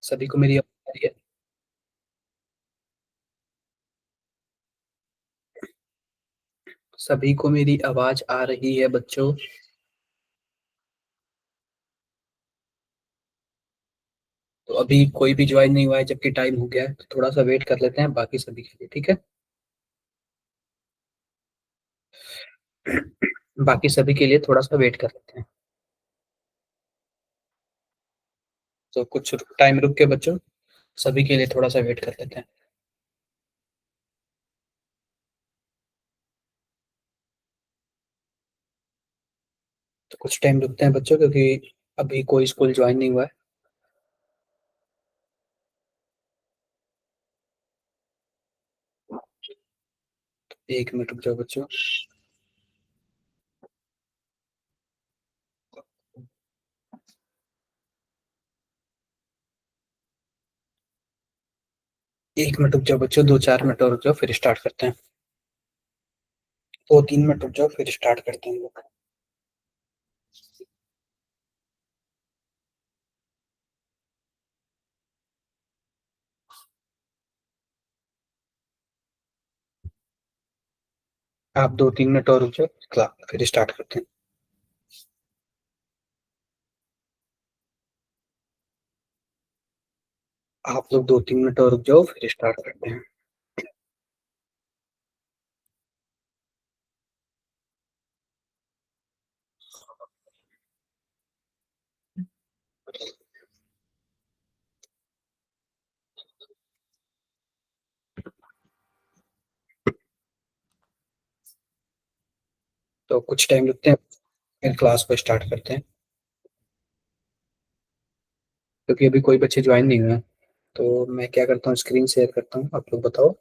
सभी को मेरी आवाज आ रही है? सभी को मेरी आवाज आ रही है बच्चों? तो अभी कोई भी ज्वाइन नहीं हुआ है जबकि टाइम हो गया है, तो थोड़ा सा वेट कर लेते हैं बाकी सभी के लिए, ठीक है? बाकी सभी के लिए थोड़ा सा वेट कर लेते हैं। तो कुछ टाइम रुक के बच्चों, सभी के लिए थोड़ा सा वेट कर लेते हैं। तो कुछ टाइम रुकते हैं बच्चों, क्योंकि अभी कोई स्कूल ज्वाइन नहीं हुआ है। 1 मिनट रुक जाओ बच्चों। 1 मिनट रुक जाओ बच्चों, 2-4 मिनट और रुक जाओ, फिर स्टार्ट करते हैं। 2-3 मिनट रुक जाओ, फिर स्टार्ट करते हैं हम लोग। आप 2-3 मिनट और रुक जाओ, फिर स्टार्ट करते हैं। आप लोग 2-3 मिनट और रुक जाओ, फिर स्टार्ट करते हैं। तो कुछ टाइम रुकते हैं, फिर क्लास को स्टार्ट करते हैं। क्योंकि अभी कोई बच्चे ज्वाइन नहीं हुए हैं, तो मैं क्या करता हूँ, स्क्रीन शेयर करता हूँ, आप लोग बताओ।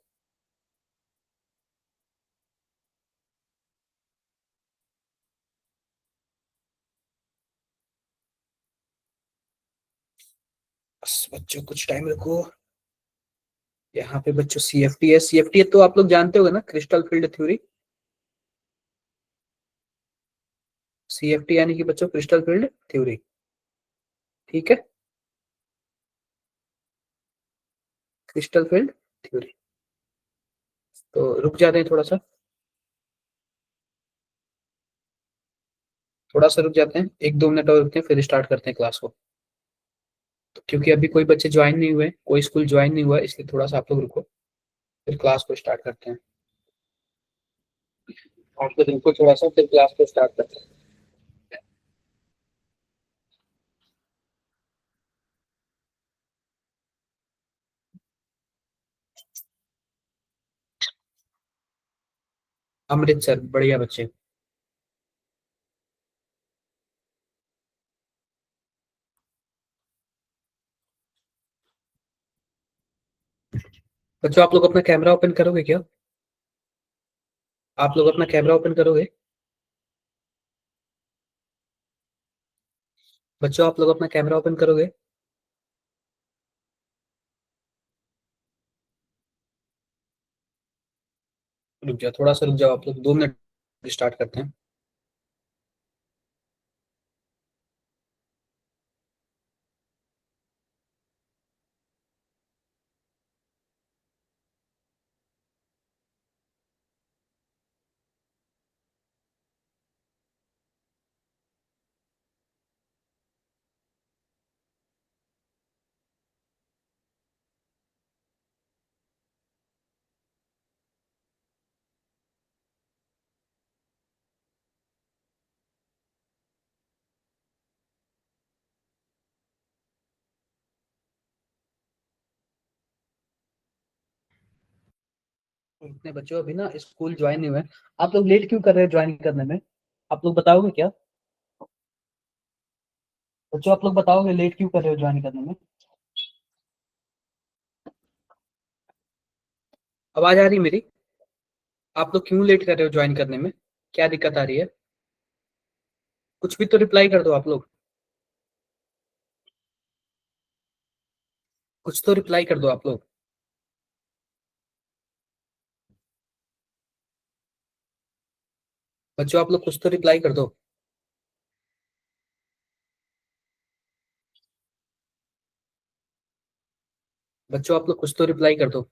बस बच्चों कुछ टाइम रुको। यहाँ पे बच्चों सीएफटी है। सीएफटी है तो आप लोग जानते होगे ना, क्रिस्टल फील्ड थ्योरी। सीएफटी यानी कि बच्चों क्रिस्टल फील्ड थ्योरी, ठीक है? Crystal field theory. तो रुक जाते हैं थोड़ा सा। थोड़ा सा रुक जाते हैं, 1-2 मिनट और रुकते हैं, फिर स्टार्ट करते हैं क्लास को। तो क्योंकि अभी कोई बच्चे ज्वाइन नहीं हुए, कोई स्कूल ज्वाइन नहीं हुआ, इसलिए थोड़ा सा आप लोग रुको, फिर क्लास को स्टार्ट करते हैं। आप लोग रुको थोड़ा सा, फिर क्लास को स्टार्ट करते हैं। अमृतसर, बढ़िया बच्चे। बच्चों आप लोग अपना कैमरा ओपन करोगे क्या? आप लोग अपना कैमरा ओपन करोगे? बच्चों आप लोग अपना कैमरा ओपन करोगे? रुक जाओ, थोड़ा सा रुक जाओ आप लोग, 2 मिनट, स्टार्ट करते हैं। इतने बच्चों अभी ना स्कूल ज्वाइन नहीं हुए हैं। आप लोग लेट क्यों कर रहे हो ज्वाइन करने में? आप लोग बताओगे क्या? बच्चों आप लोग बताओगे लेट क्यों कर रहे हो ज्वाइन करने में? आवाज आ रही मेरी? आप लोग क्यों लेट कर रहे हो ज्वाइन करने में? क्या दिक्कत आ रही है? कुछ भी तो रिप्लाई कर दो आप लोग। कुछ तो रिप्लाई कर दो आप लोग। बच्चों आप लोग कुछ तो रिप्लाई कर दो। बच्चों आप लोग कुछ तो रिप्लाई कर दो।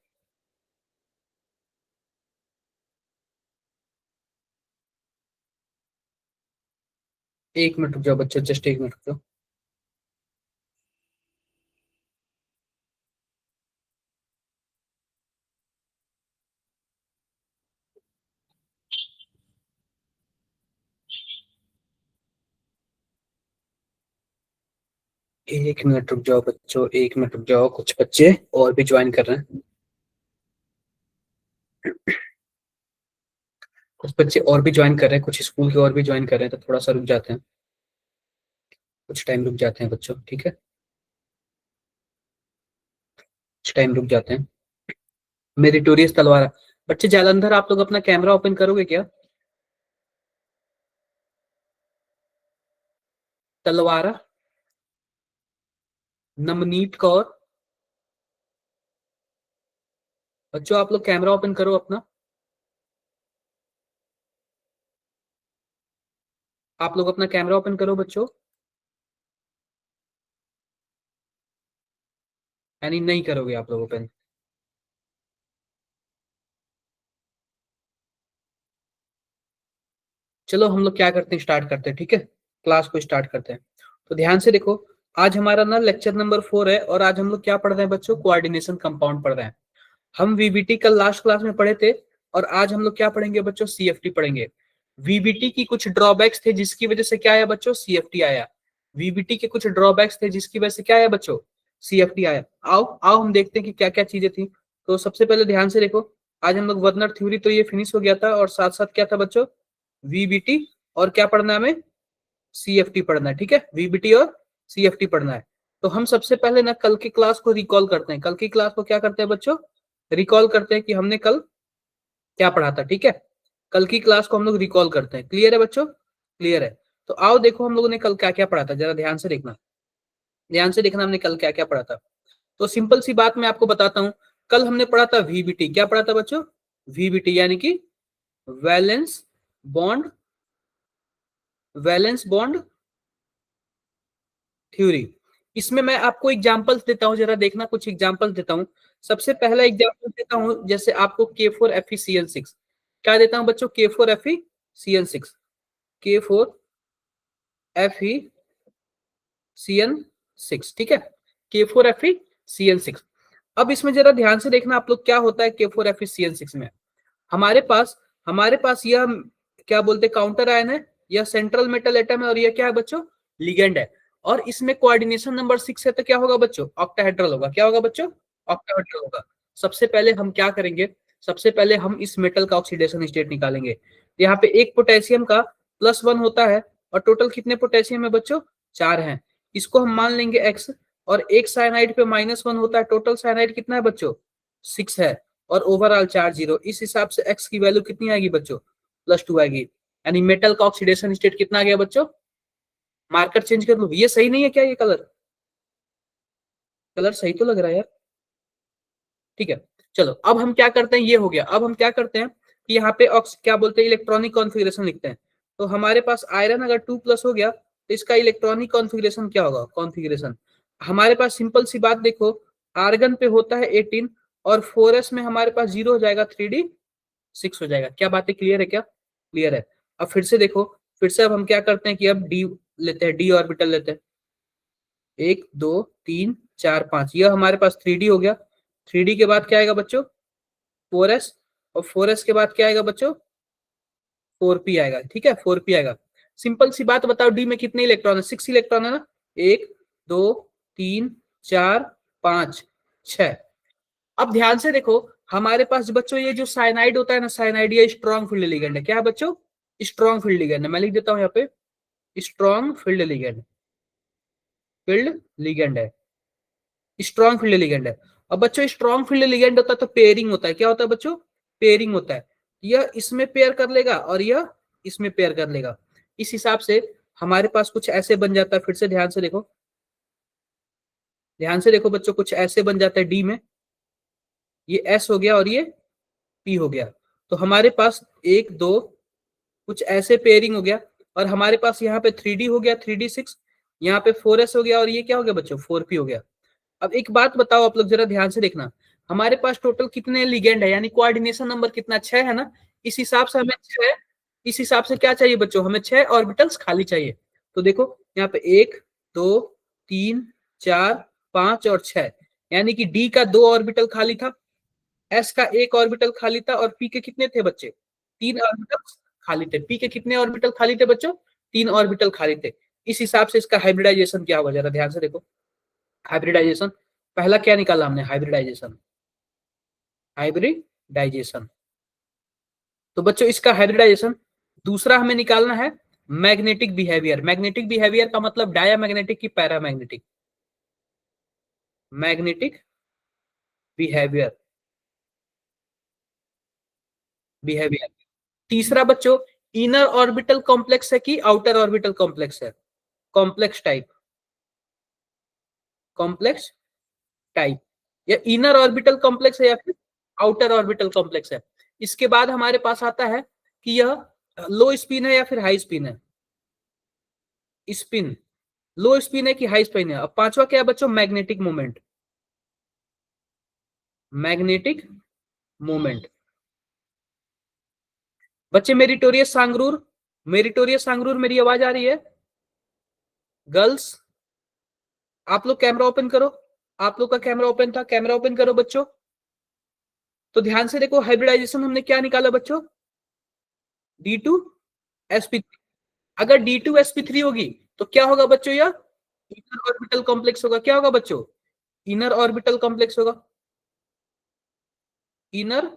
1 मिनट रुक जाओ बच्चों, जस्ट 1 मिनट रुक जाओ। एक मिनट रुक जाओ बच्चों, 1 मिनट रुक जाओ, कुछ बच्चे और भी ज्वाइन कर रहे हैं। कुछ बच्चे और भी ज्वाइन कर रहे हैं, कुछ स्कूल के और भी ज्वाइन कर रहे हैं, तो थोड़ा सा रुक जाते हैं, कुछ टाइम रुक जाते हैं बच्चों, ठीक है, कुछ टाइम रुक जाते हैं। मेरिटोरियस तलवारा। बच्चे जालंधर आप लोग अपना कैमरा ओपन करोगे क्या? तलवारा। नमनीत कौर। बच्चों आप लोग कैमरा ओपन करो अपना। आप लोग अपना कैमरा ओपन करो बच्चों। यानी नहीं करोगे आप लोग ओपन? चलो हम लोग क्या करते हैं, स्टार्ट करते हैं, ठीक है, क्लास को स्टार्ट करते हैं। तो ध्यान से देखो, आज हमारा ना लेक्चर नंबर 4 है, और आज हम लोग क्या पढ़ रहे हैं बच्चों? कोऑर्डिनेशन कंपाउंड पढ़ रहे हैं। हम वीबीटी कल लास्ट क्लास में पढ़े थे, और आज हम लोग क्या पढ़ेंगे बच्चों? सीएफटी पढ़ेंगे। वीबीटी की कुछ ड्रॉबैक्स थे जिसकी वजह से क्या आया बच्चों? सीएफटी आया। वीबीटी के कुछ ड्रॉबैक्स थे जिसकी वजह से क्या आया बच्चों? सीएफटी आया। आओ आओ हम देखते हैं कि क्या क्या चीजें थी। तो सबसे पहले ध्यान से देखो, आज हम लोग वर्नर थ्योरी तो ये फिनिश हो गया था, और साथ साथ क्या था बच्चों? वीबीटी, और क्या पढ़ना है हमें? सीएफटी पढ़ना है, ठीक है, वीबीटी और सीएफटी पढ़ना है। तो हम सबसे पहले ना कल की क्लास को रिकॉल करते हैं। कल की क्लास को क्या करते हैं बच्चों? रिकॉल करते हैं कि हमने कल क्या पढ़ा था, ठीक है। कल की क्लास को हम लोग रिकॉल करते हैं। क्लियर है बच्चों? क्लियर है। तो आओ देखो हम लोगों ने कल क्या क्या पढ़ा था, जरा ध्यान से देखना, ध्यान से देखना हमने कल क्या क्या पढ़ा था। तो सिंपल सी बात मैं आपको बताता हूं। कल हमने पढ़ा था वीबीटी। क्या पढ़ा था बच्चों? वीबीटी यानी कि valence bond, valence bond theory. इसमें मैं आपको एग्जांपल्स देता हूं, जरा देखना, कुछ एग्जांपल्स देता हूं। सबसे पहला एग्जांपल देता हूं, जैसे आपको K4FeCN6। क्या देता हूं बच्चों? K4FeCN6, K4FeCN6, ठीक है, K4FeCN6। अब इसमें जरा ध्यान से देखना आप लोग, क्या होता है K4FeCN6 में। हमारे पास यह क्या बोलते हैं, काउंटर आयन है, यह सेंट्रल मेटल एटम है, और यह क्या है बच्चों? लिगेंड है। और इसमें कोऑर्डिनेशन नंबर 6 है, तो क्या होगा बच्चों? ऑक्टाहेड्रल होगा। क्या होगा बच्चों? ऑक्टाहेड्रल होगा। सबसे पहले हम क्या करेंगे? सबसे पहले हम इस मेटल का ऑक्सीडेशन स्टेट निकालेंगे। यहाँ पे एक पोटेशियम का +1 होता है, और टोटल कितने पोटेशियम है बच्चों? 4 हैं। इसको हम मान लेंगे x। और एक साइनाइड पे -1 होता है, टोटल साइनाइड कितना है बच्चों? 6 है। और ओवरऑल चार्ज 0। इस हिसाब से x की वैल्यू कितनी आएगी बच्चों? +2 आएगी। यानी मेटल का ऑक्सीडेशन स्टेट कितना आ गया बच्चों? मार्कर चेंज कर लो। ये सही नहीं है क्या? ये कलर, कलर सही तो लग रहा है यार, ठीक है। चलो अब हम क्या करते हैं, ये हो गया। अब हम क्या करते हैं कि यहाँ पे क्या बोलते हैं, इलेक्ट्रॉनिक कॉन्फ़िगरेशन लिखते हैं। तो हमारे पास आयरन अगर 2+ हो गया, तो इसका इलेक्ट्रॉनिक कॉन्फ़िगरेशन क्या होगा? कॉन्फ़िगरेशन हमारे पास सिंपल सी बात देखो, आर्गन पे होता है 18, और 4s में हमारे पास 0 हो जाएगा, 3d6 हो जाएगा। क्या बात है, क्लियर है क्या? क्लियर है। अब फिर से देखो, फिर से अब हम क्या करते हैं कि अब डी लेते हैं, डी ऑर्बिटल लेते हैं। 1 2 3 4 5, यह हमारे पास 3d हो गया। 3d के बाद क्या आएगा बच्चों? 4s। और 4s के बाद क्या आएगा बच्चों? 4p आएगा, ठीक है, 4p आएगा। सिंपल सी बात बताओ, डी में कितने इलेक्ट्रॉन है? 6 इलेक्ट्रॉन है ना। 1 2 3 4 5 6। अब ध्यान से देखो, हमारे पास बच्चों ये जो साइनाइड होता है ना, साइनाइड ये स्ट्रॉन्ग फील्ड लिगेंड है। क्या है बच्चों? स्ट्रॉन्ग फील्ड लिगेंड है। मैं लिख देता हूं यहाँ पे, strong field ligand, field ligand है, स्ट्रॉन्ग फील्ड लिगेंड है। अब बच्चों स्ट्रॉन्ग फील्ड लिगेंड होता है तो पेयरिंग होता है। क्या होता है बच्चों? पेयरिंग होता है। यह इसमें पेयर कर लेगा, और यह इसमें पेयर कर लेगा। इस हिसाब से हमारे पास कुछ ऐसे बन जाता है। फिर से ध्यान से देखो, ध्यान से देखो बच्चों, कुछ ऐसे बन जाता है डी में। ये एस हो गया और ये पी हो गया। तो हमारे पास 1 2 कुछ ऐसे पेयरिंग हो गया। और हमारे पास यहाँ पे 3d हो गया, 3d6, यहाँ पे 4s हो गया, और ये क्या हो गया बच्चों? 4p हो गया। अब एक बात बताओ आप लोग जरा ध्यान से देखना, हमारे पास टोटल कितने लिगेंड है, यानी कोऑर्डिनेशन नंबर कितना, 6 है ना। इस हिसाब से हमें 6, इस हिसाब से क्या चाहिए बच्चों, हमें 6 ऑर्बिटल्स खाली चाहिए। तो देखो यहाँ पे 1 2 3 4 5 और 6, यानी कि डी का 2 ऑर्बिटल खाली था, एस का 1 ऑर्बिटल खाली था, और पी के कितने थे बच्चे, 3 ऑर्बिटल खाली थे। पी के कितने ऑर्बिटल खाली थे बच्चों, 3 ऑर्बिटल खाली थे। इस हिसाब से इसका हाइब्रिडाइजेशन क्या होगा, जरा ध्यान से देखो। हाइब्रिडाइजेशन पहला क्या निकाला हमने, हाइब्रिडाइजेशन, हाइब्रिडाइजेशन। तो बच्चों इसका हाइब्रिडाइजेशन दूसरा हमें निकालना है, मैग्नेटिक बिहेवियर। मैग्नेटिक बिहेवियर का मतलब डायामैग्नेटिक की पैरामैग्नेटिक, मैग्नेटिक बिहेवियर, बिहेवियर। तीसरा बच्चों इनर ऑर्बिटल कॉम्प्लेक्स है कि आउटर ऑर्बिटल कॉम्प्लेक्स है, कॉम्प्लेक्स टाइप, कॉम्प्लेक्स टाइप, या इनर ऑर्बिटल कॉम्प्लेक्स है या फिर आउटर ऑर्बिटल कॉम्प्लेक्स है। इसके बाद हमारे पास आता है कि यह लो स्पिन है या फिर हाई स्पिन है, स्पिन, लो स्पिन है कि हाई स्पिन है। अब पांचवा क्या है बच्चों, मैग्नेटिक मोमेंट, मैग्नेटिक मोमेंट। बच्चे मेरिटोरियस सांगरूर, मेरिटोरियस सांगरूर, मेरी आवाज आ रही है गर्ल्स? आप लोग कैमरा ओपन करो, आप लोग का कैमरा ओपन था, कैमरा ओपन करो बच्चों। तो ध्यान से देखो, हाइब्रिडाइजेशन हमने क्या निकाला बच्चों, D2sp3। अगर D2sp3 होगी तो क्या होगा बच्चों, यह इनर ऑर्बिटल कॉम्प्लेक्स होगा। क्या होगा बच्चों, इनर ऑर्बिटल कॉम्प्लेक्स होगा, इनर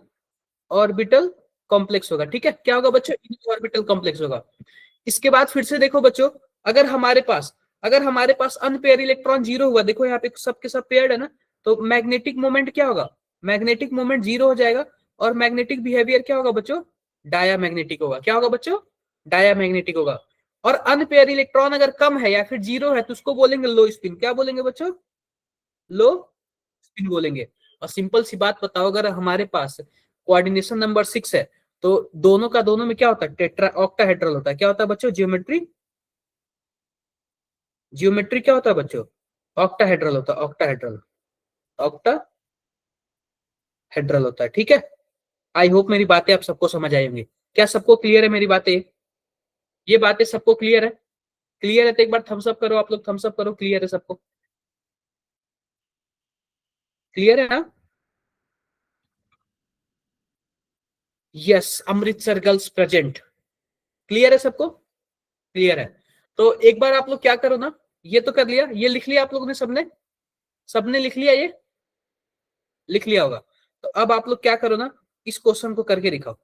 ऑर्बिटल कॉम्प्लेक्स होगा। ठीक है, क्या होगा बच्चों, इनर ऑर्बिटल कॉम्प्लेक्स होगा। इसके बाद फिर से देखो बच्चों, अगर हमारे पास, अगर हमारे पास अनपेयर इलेक्ट्रॉन जीरो हुआ, देखो यहाँ पे सब के सब पेयर्ड है ना, तो मैग्नेटिक मोमेंट क्या होगा, मैग्नेटिक मोमेंट जीरो हो जाएगा, और मैग्नेटिक बिहेवियर क्या होगा बच्चों, डायामैग्नेटिक होगा। क्या होगा बच्चों, डायामैग्नेटिक होगा। और अनपेयर इलेक्ट्रॉन अगर कम है या फिर जीरो है तो उसको बोलेंगे लो स्पिन। क्या बोलेंगे बच्चों, लो स्पिन बोलेंगे। और सिंपल सी बात बताओ, अगर हमारे पास कोऑर्डिनेशन नंबर 6 है तो दोनों का दोनों में क्या होता है, टेट्रा ऑक्टाहेड्रल होता है। क्या होता है बच्चों, जियोमेट्री, जियोमेट्री क्या होता है बच्चों, ऑक्टाहेड्रल होता है, ऑक्टाहेड्रल, ऑक्टाहेड्रल होता है। ठीक है, आई होप मेरी बातें आप सबको समझ आएंगी। क्या सबको क्लियर है मेरी बातें, ये बातें सबको क्लियर है? क्लियर है तो एक बार थम्स अप करो, आप लोग थम्स अप करो, क्लियर है सबको, क्लियर है ना? Yes, Amritsar girls present, clear है सबको, क्लियर है। तो एक बार आप लोग क्या करो ना, ये तो कर लिया, ये लिख लिया आप लोगों ने, सबने, सबने लिख लिया, ये लिख लिया होगा। तो अब आप लोग क्या करो ना, इस क्वेश्चन को करके दिखाओ,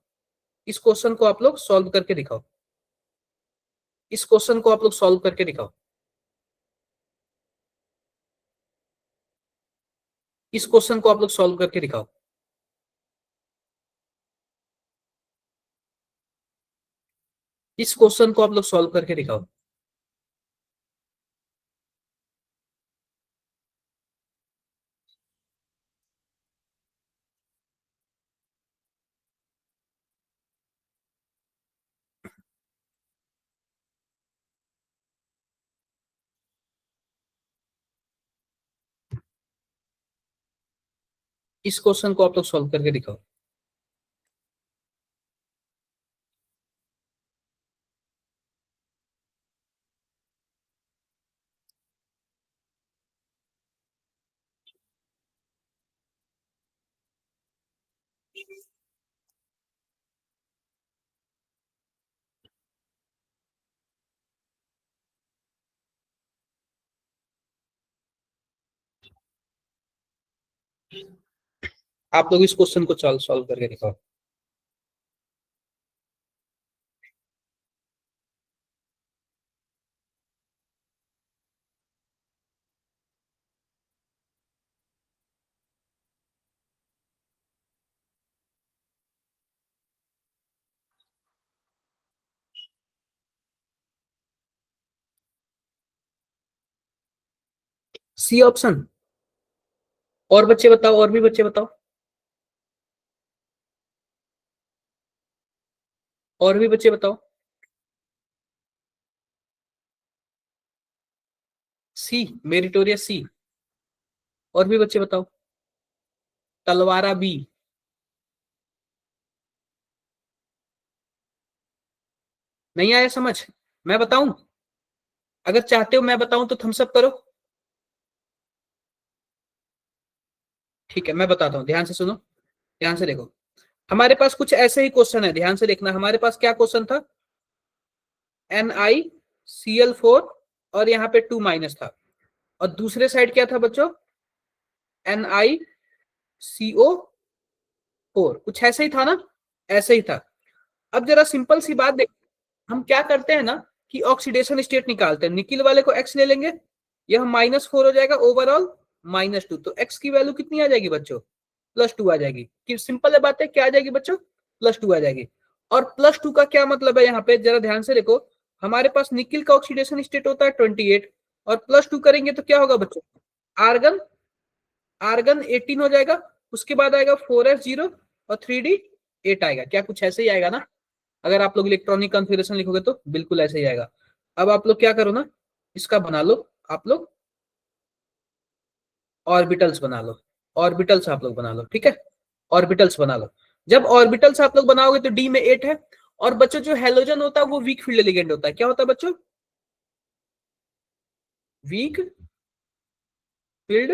इस क्वेश्चन को आप लोग सॉल्व करके दिखाओ, इस क्वेश्चन को आप लोग सॉल्व करके दिखाओ, इस क्वेश्चन को आप लोग सॉल्व करके दिखाओ। इस क्वेश्चन को आप लोग सॉल्व करके दिखाओ। इस क्वेश्चन को आप लोग सॉल्व करके दिखाओ। आप लोग इस क्वेश्चन को सॉल्व सॉल्व करके दिखाओ। सी ऑप्शन, और बच्चे बताओ, और भी बच्चे बताओ, और भी बच्चे बताओ। सी, मेरिटोरियस सी, और भी बच्चे बताओ। तलवारा बी, नहीं आया समझ? मैं बताऊं? अगर चाहते हो मैं बताऊं तो थम्स अप करो। ठीक है मैं बताता हूं, ध्यान से सुनो, ध्यान से देखो। हमारे पास कुछ ऐसे ही क्वेश्चन है, ध्यान से देखना। हमारे पास क्या क्वेश्चन था? NiCl4 और यहाँ पे 2 माइनस था, और दूसरे साइड क्या था बच्चों? NiCO4, कुछ ऐसे ही था ना? ऐसे ही था। अब जरा सिंपल सी बात देख, हम क्या करते हैं ना कि ऑक्सीडेशन स्टेट निकालते हैं। निकिल वाले को x ले लेंगे, यह -4 हो जाएगा, ओवरऑल -2। तो x की वैल्यू कितनी आ जाएगी बच्चों? +2 आ जाएगी। कि सिंपल है बात है, क्या आ जाएगी बच्चों? +2 आ जाएगी। और +2 का क्या मतलब है? यहाँ पे जरा ध्यान से देखो, हमारे पास निकिल का ऑक्सीडेशन स्टेट होता है 28, और +2 करेंगे तो क्या होगा बच्चों? आर्गन, आर्गन 18 हो जाएगा। उसके बाद आएगा 4s0 और 3d8 आएगा। क्या कुछ ऐसे ही आएगा ना? अगर आप लोग इलेक्ट्रॉनिक कॉन्फ़िगरेशन लिखोगे तो बिल्कुल ऐसे ही आएगा। अब आप लोग क्या करो ना, इसका बना लो आप लोग, ऑर्बिटल्स बना लो। ऑर्बिटल्स आप लोग बना लो, ठीक है? ऑर्बिटल्स बना लो। जब ऑर्बिटल्स आप लोग बनाओगे तो डी में 8 है। और बच्चों जो हेलोजन होता है वो वीक फील्ड लिगेंड होता है। क्या होता है बच्चों? वीक फील्ड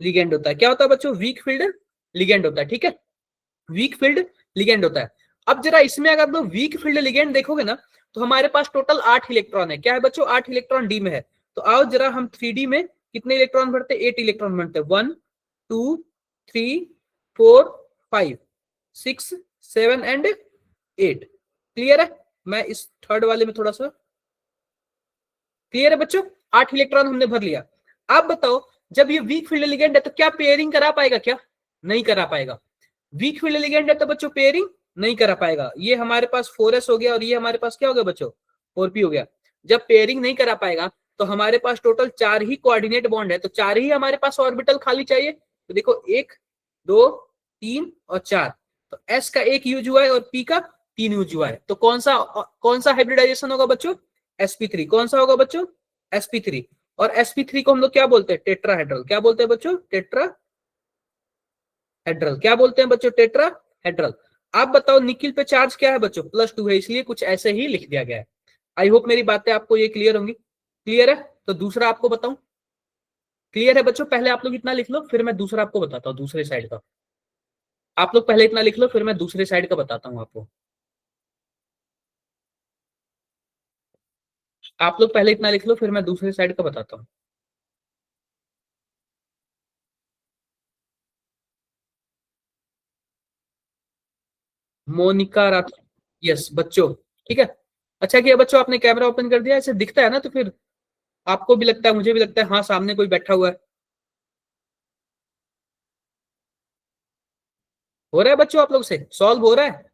लिगेंड होता है। क्या होता है बच्चों? वीक फील्ड लिगेंड होता है, ठीक है? वीक फील्ड लिगेंड होता है। अब जरा इसमें अगर आप लोग वीक फील्ड लिगेंड देखोगे ना, तो हमारे पास टोटल 8 इलेक्ट्रॉन है। क्या है बच्चों? 8 इलेक्ट्रॉन डी में है। तो आओ जरा हम 3D में कितने इलेक्ट्रॉन भरते हैं? 8 इलेक्ट्रॉन भरते हैं। 1 2 3 4 5 6 7 एंड 8। क्लियर है? मैं इस थर्ड वाले में थोड़ा सा, क्लियर है बच्चों? 8 इलेक्ट्रॉन हमने भर लिया। आप बताओ, जब ये वीक फील्ड लिगेंड है तो क्या पेयरिंग करा पाएगा? क्या नहीं करा पाएगा? वीक फील्ड लिगेंड है तो बच्चों पेयरिंग नहीं करा पाएगा। ये हमारे पास 4s हो गया, और ये हमारे पास क्या हो गया बच्चों? 4p हो गया। जब पेयरिंग नहीं करा पाएगा तो हमारे पास टोटल 4 ही कोऑर्डिनेट बॉन्ड है, तो 4 ही हमारे पास ऑर्बिटल खाली चाहिए। तो देखो 1 2 3 और 4, तो s का 1 यूज हुआ है और p का 3 यूज हुआ है। तो कौन सा हाइब्रिडाइजेशन होगा बच्चों? sp3। कौन सा होगा बच्चों? sp3। और sp3 को हम लोग क्या बोलते हैं? टेट्राहेड्रल। क्या बोलते हैं बच्चों? टेट्राहेड्रल। क्या बोलते हैं बच्चों? टेट्राहेड्रल। आप बताओ निकिल पे चार्ज क्या है बच्चों? +2 है, इसलिए कुछ ऐसे ही लिख दिया गया है। आई होप मेरी बातें आपको ये क्लियर होंगी। क्लियर है? तो दूसरा आपको बताऊं? क्लियर है बच्चों? पहले आप लोग इतना लिख लो, फिर मैं दूसरा आपको बताता हूँ, दूसरे साइड का। आप लोग पहले इतना लिख लो, फिर मैं दूसरे साइड का बताता हूँ आपको। आप लोग पहले इतना लिख लो, फिर मैं दूसरे साइड का बताता हूँ। मोनिका राठौर, यस बच्चों, ठीक है। अच्छा किया बच्चों आपने कैमरा ओपन कर दिया, ऐसे दिखता है ना तो फिर आपको भी लगता है, मुझे भी लगता है, हाँ सामने कोई बैठा हुआ है। हो रहा है बच्चों? आप लोग से सॉल्व हो रहा है?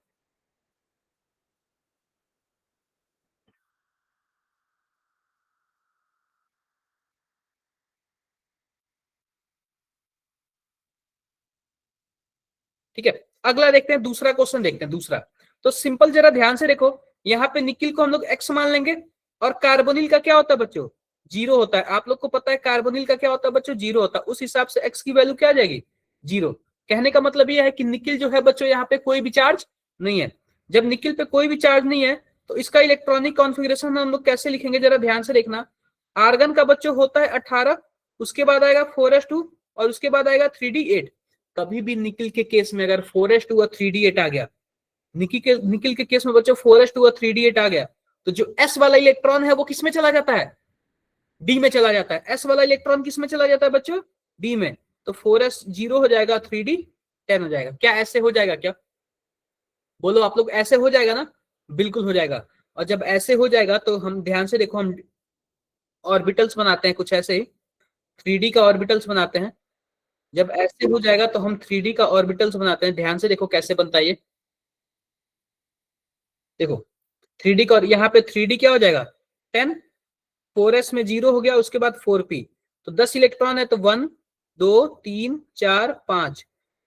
ठीक है, अगला देखते हैं, दूसरा क्वेश्चन देखते हैं। दूसरा तो सिंपल, जरा ध्यान से देखो। यहाँ पे निकिल को हम लोग x मान लेंगे, और कार्बोनिल का क्या होता है बच्चों? 0 होता है। आप लोग को पता है कार्बोनिल का क्या होता है बच्चों? 0 होता है। उस हिसाब से x की वैल्यू क्या आ जाएगी? 0। कहने का मतलब यह है कि निकिल जो है बच्चों, यहाँ पे कोई भी चार्ज नहीं है। जब निकिल पे कोई भी चार्ज नहीं है तो इसका इलेक्ट्रॉनिक कॉन्फ़िगरेशन हम लोग कैसे लिखेंगे? जरा ध्यान से देखना। आर्गन का बच्चों होता है 18, उसके बाद आएगा 4s2, और उसके बाद आएगा 3d8। कभी भी निकिल के केस में अगर 4s2 और 3d8 आ गया, निकिल के केस में बच्चों 4s2 और 3d8 आ गया, तो जो s वाला इलेक्ट्रॉन है वो किस में चला जाता है? डी में चला जाता है। s वाला इलेक्ट्रॉन किस में चला जाता है बच्चों? डी में। तो 4s 0 हो जाएगा, 3d 10 हो जाएगा। क्या ऐसे हो जाएगा? क्या बोलो आप लोग, ऐसे हो जाएगा ना? बिल्कुल हो जाएगा। और जब ऐसे हो जाएगा तो हम ध्यान से देखो, हम ऑर्बिटल्स बनाते हैं कुछ ऐसे ही, 3D का ऑर्बिटल्स बनाते हैं। जब ऐसे हो जाएगा तो हम 3D का ऑर्बिटल्स बनाते हैं। ध्यान से देखो कैसे बनता है ये। देखो 3D का, और यहाँ पे 3D क्या हो जाएगा? 10, 4s में 0 हो गया, उसके बाद 4p। तो 10 इलेक्ट्रॉन है, तो 1 2 3 4 5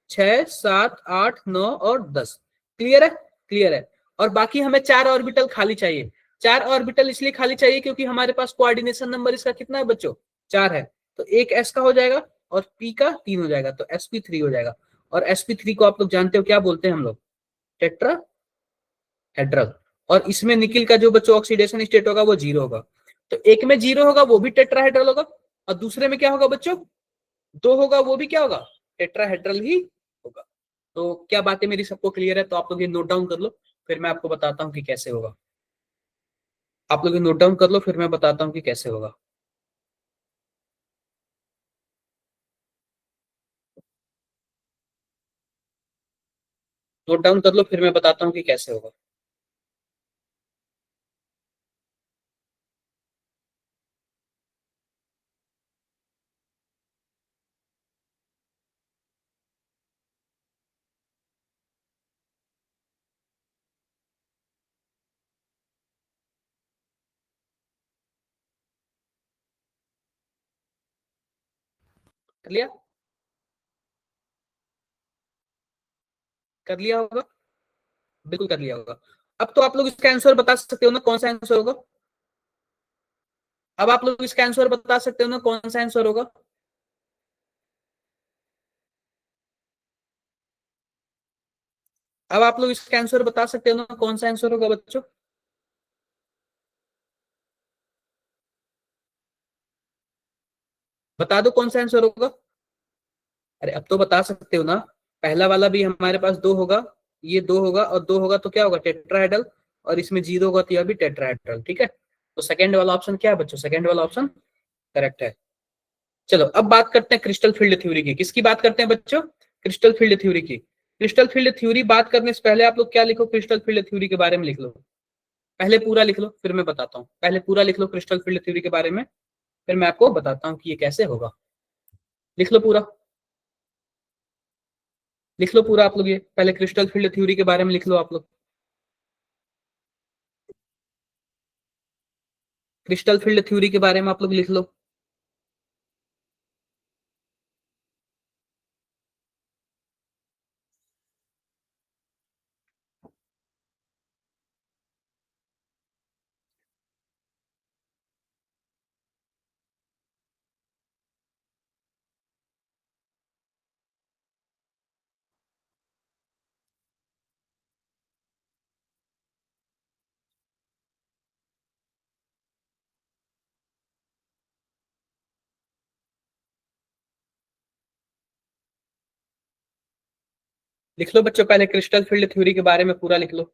6 7 8 9 और 10। क्लियर है? क्लियर है। और बाकी हमें 4 ऑर्बिटल खाली चाहिए। 4 ऑर्बिटल इसलिए खाली चाहिए क्योंकि हमारे पास कोऑर्डिनेशन नंबर इसका कितना है बच्चों? 4 है। तो एक एस का हो जाएगा और पी का 3 हो जाएगा, तो sp3 हो जाएगा। और sp3 को आप लोग जानते हो क्या बोलते हैं हम लोग, टेट्रा हेड्रल। और इसमें निकिल का जो बच्चों ऑक्सीडेशन स्टेट होगा वो 0 होगा। तो एक में 0 होगा वो भी टेट्राहेड्रल होगा, और दूसरे में क्या होगा बच्चों, 2 होगा वो भी क्या होगा, टेट्राहेड्रल ही होगा। तो क्या बातें मेरी सबको क्लियर है? तो आप लोग ये नोट डाउन कर लो, फिर मैं आपको बताता हूँ कि कैसे होगा। आप लोग ये नोट डाउन कर लो, फिर मैं बताता हूँ कि कैसे होगा। नोट डाउन कर लो, फिर मैं बताता हूँ कि कैसे होगा। कर लिया? कर लिया होगा, बिल्कुल कर लिया होगा। अब तो आप लोग इसका आंसर बता सकते हो ना, कौन सा आंसर होगा? अब आप लोग इसका आंसर बता सकते हो ना, कौन सा आंसर होगा? अब आप लोग इसका आंसर बता सकते हो ना, कौन सा आंसर होगा बच्चों? बता दो कौन सा आंसर होगा। अरे अब तो बता सकते हो ना। पहला वाला भी हमारे पास 2 होगा, ये 2 होगा, और 2 होगा तो क्या होगा, टेट्राहेड्रल। और इसमें 0 होगा तो यह भी टेट्राहेड्रल, ठीक है। तो सेकंड वाला ऑप्शन क्या है बच्चों, सेकंड वाला ऑप्शन करेक्ट है। चलो अब बात करते हैं क्रिस्टल फील्ड थ्योरी की। किसकी बात करते हैं बच्चों, क्रिस्टल फील्ड थ्योरी की। क्रिस्टल फील्ड थ्योरी बात करने से पहले आप लोग क्या लिखो, क्रिस्टल फील्ड थ्योरी के बारे में लिख लो। पहले पूरा लिख लो, फिर मैं बताता हूँ। पहले पूरा लिख लो क्रिस्टल फील्ड थ्योरी के बारे में, फिर मैं आपको बताता हूँ कि ये कैसे होगा। लिख लो पूरा, लिख लो पूरा आप लोग। ये पहले क्रिस्टल फील्ड थ्योरी के बारे में लिख लो आप लोग। क्रिस्टल फील्ड थ्योरी के बारे में आप लोग लिख लो। लिख लो बच्चों, पहले क्रिस्टल फील्ड थ्योरी के बारे में पूरा लिख लो।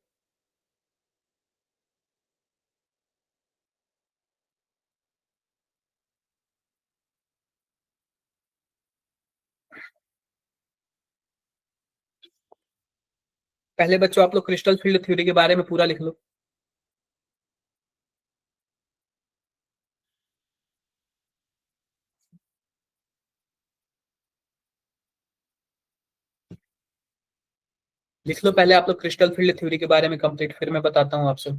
पहले बच्चों आप लोग क्रिस्टल फील्ड थ्योरी के बारे में पूरा लिख लो। लिख लो पहले आप लोग क्रिस्टल फील्ड थ्योरी के बारे में कंप्लीट, फिर मैं बताता हूँ आपसे।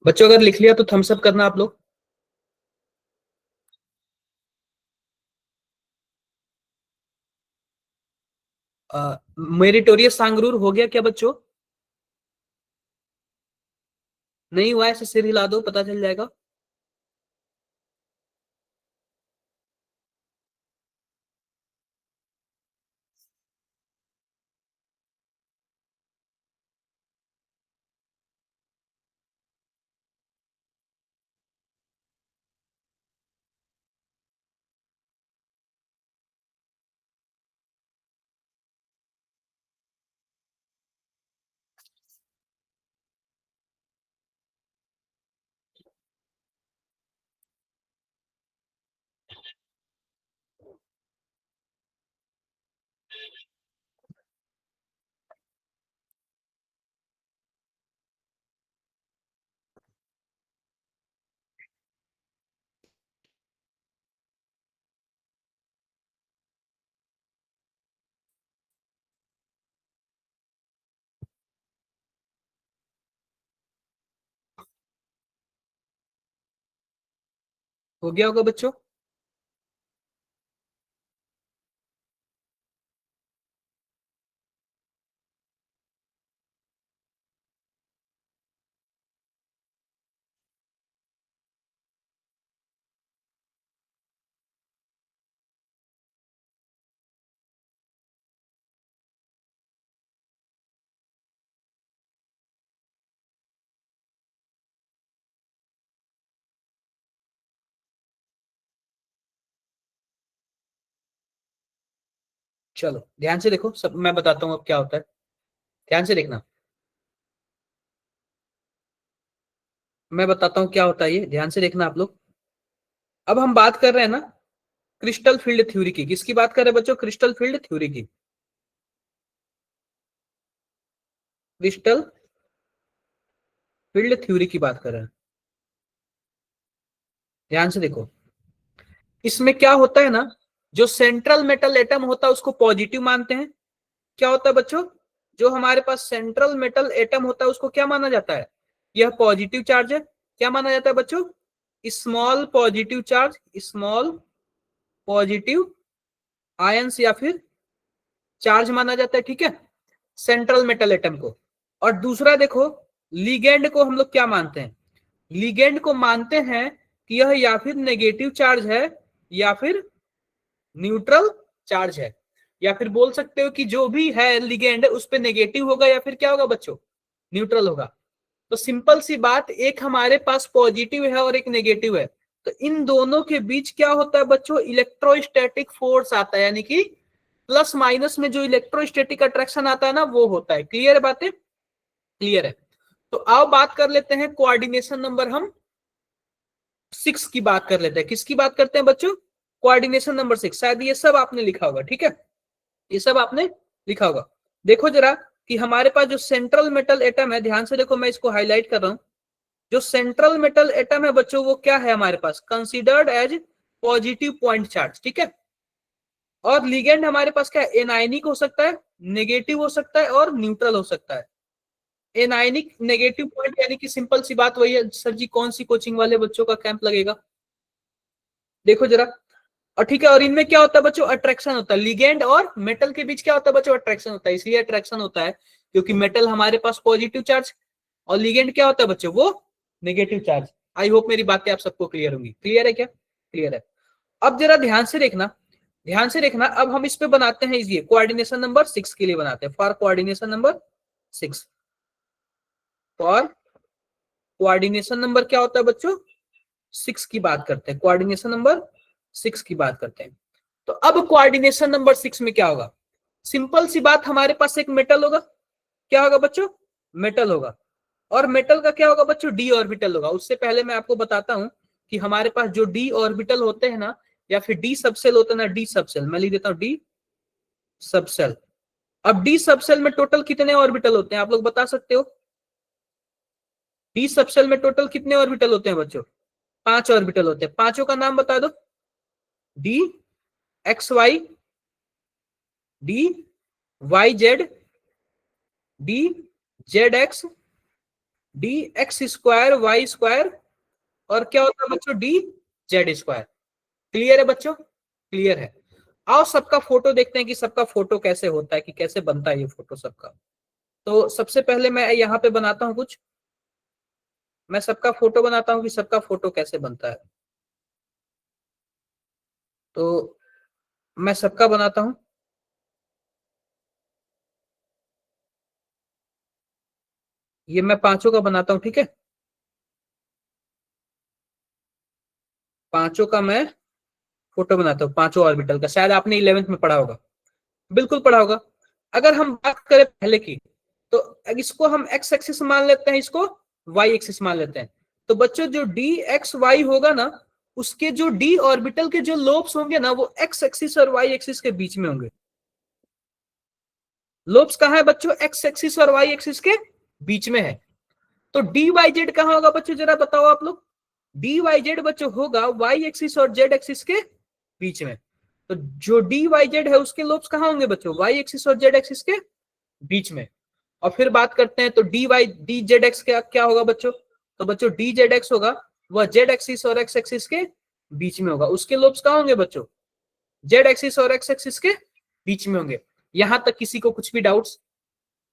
बच्चों अगर लिख लिया तो थम्स अप करना आप लोग। मेरिटोरियस सांगरूर हो गया क्या बच्चों? नहीं हुआ है ऐसे सिर हिला दो, पता चल जाएगा। हो गया होगा बच्चों? चलो ध्यान से देखो, सब मैं बताता हूँ अब क्या होता है, ध्यान से देखना। मैं बताता हूँ क्या होता है, ये ध्यान से देखना आप लोग। अब हम बात कर रहे हैं ना क्रिस्टल फील्ड थ्योरी की। किसकी बात कर रहे हैं बच्चों? क्रिस्टल फील्ड थ्योरी की। क्रिस्टल फील्ड थ्योरी की बात कर रहे हैं। ध्यान से देखो, इसमें क्या होता है ना, जो सेंट्रल मेटल एटम होता है उसको पॉजिटिव मानते हैं। क्या होता है बच्चों? जो हमारे पास सेंट्रल मेटल एटम होता है उसको क्या माना जाता है? यह पॉजिटिव चार्ज है। क्या माना जाता है बच्चों? Small positive charge, small positive ions या फिर चार्ज माना जाता है, ठीक है, सेंट्रल मेटल एटम को। और दूसरा देखो, लिगेंड को हम लोग क्या मानते हैं? लिगेंड को मानते हैं कि यह या फिर नेगेटिव चार्ज है या फिर न्यूट्रल चार्ज है, या फिर बोल सकते हो कि जो भी है लिगेंड उस पे नेगेटिव होगा या फिर क्या होगा बच्चों? न्यूट्रल होगा। तो सिंपल सी बात, एक हमारे पास पॉजिटिव है और एक नेगेटिव है, तो इन दोनों के बीच क्या होता है बच्चों? इलेक्ट्रोस्टैटिक फोर्स आता है, यानी कि प्लस माइनस में जो इलेक्ट्रोस्टैटिक अट्रैक्शन आता है ना, वो होता है। क्लियर है बातें? क्लियर है। तो आओ बात कर लेते हैं कोऑर्डिनेशन नंबर हम 6 की बात कर लेते हैं। किसकी बात करते हैं बच्चों? Coordination number 6। शायद ये सब आपने लिखा होगा, ठीक है, ये सब आपने लिखा होगा। देखो जरा कि हमारे पास जो सेंट्रल मेटल एटम है, ध्यान से देखो, मैं इसको हाईलाइट कर रहा हूं। जो सेंट्रल मेटल एटम है बच्चों, वो क्या है हमारे पास? Considered as positive point charge, ठीक है। और लिगेंड हमारे पास क्या है? एनायनिक हो सकता है, नेगेटिव हो सकता है और न्यूट्रल हो सकता है। एनायनिक नेगेटिव पॉइंट यानी कि सिंपल सी बात वही है। सर जी कौन सी कोचिंग वाले बच्चों का कैंप लगेगा? देखो जरा। और ठीक है, और इनमें क्या होता है बच्चों? अट्रैक्शन होता है। लिगेंड और मेटल के बीच क्या होता है बच्चों? अट्रैक्शन होता है। इसलिए अट्रैक्शन होता है क्योंकि मेटल हमारे पास पॉजिटिव चार्ज और लिगेंड क्या होता है बच्चों? वो नेगेटिव चार्ज। आई होप मेरी बातें आप सबको क्लियर होंगी। क्लियर है क्या? क्लियर है। अब जरा ध्यान से देखना, ध्यान से देखना। अब हम इस पे बनाते हैं, ये कोऑर्डिनेशन नंबर 6 के लिए बनाते हैं। For coordination number 6, for coordination number क्या होता है बच्चों? 6 की बात करते हैं। कोऑर्डिनेशन नंबर 6 की बात करते हैं। तो अब कोऑर्डिनेशन नंबर 6 में क्या होगा? सिंपल सी बात, हमारे पास एक मेटल होगा। क्या होगा बच्चों? मेटल होगा। और मेटल का क्या होगा बच्चों? डी ऑर्बिटल होगा। उससे पहले मैं आपको बताता हूं कि हमारे पास जो डी ऑर्बिटल होते हैं ना, या फिर डी सबसेल होता है ना, डी सबसेल मैं लिख देता हूं, डी सबसेल। अब डी सबसेल में टोटल कितने ऑर्बिटल होते हैं आप लोग बता सकते हो? डी सबसेल में टोटल कितने ऑर्बिटल होते हैं बच्चों? 5 ऑर्बिटल होते हैं। पांचों का नाम बता दो। D X Y, D Y Z, D Z X, D X square Y square, और क्या होता है बच्चों? D Z square. क्लियर है बच्चों? क्लियर है। आओ सबका फोटो देखते हैं कि सबका फोटो कैसे होता है, कि कैसे बनता है ये फोटो सबका। तो सबसे पहले मैं यहाँ पे बनाता हूँ कुछ, मैं सबका फोटो बनाता हूँ कि सबका फोटो कैसे बनता है। तो मैं सबका बनाता हूँ। ये मैं पांचों का बनाता हूँ, ठीक है, पांचों का मैं फोटो बनाता हूँ, पांचों ऑर्बिटल का। शायद आपने 11th में पढ़ा होगा, बिल्कुल पढ़ा होगा। अगर हम बात करें पहले की, तो इसको हम एक्स एक्सिस मान लेते हैं, इसको वाई एक्सिस मान लेते हैं। तो बच्चों जो डी एक्स वाई होगा ना, उसके जो डी ऑर्बिटल के जो लोब्स होंगे ना, वो एक्स एक्सिस और वाई एक्सिस के बीच में होंगे। लोब्स कहाँ है बच्चों? एक्स एक्सिस और वाई एक्सिस के बीच में है। तो डी वाई जेड कहाँ होगा बच्चों? जरा बताओ आप लोग। डी वाई जेड बच्चों होगा वाई एक्सिस और जेड एक्सिस के बीच में। तो जो डी वाई जेड है उसके लोब्स कहाँ होंगे बच्चों? वाई एक्सिस और जेड एक्सिस के बीच में। और फिर बात करते हैं तो D Y D Z X क्या क्या होगा बच्चों? तो बच्चों डी जेड एक्स होगा वह जेड एक्सिस और एक्स एक्सिस के बीच में होगा। उसके लोब्स कहाँ होंगे बच्चों? जेड एक्सिस और एक्स एक्सिस के बीच में होंगे। यहां तक किसी को कुछ भी डाउट्स?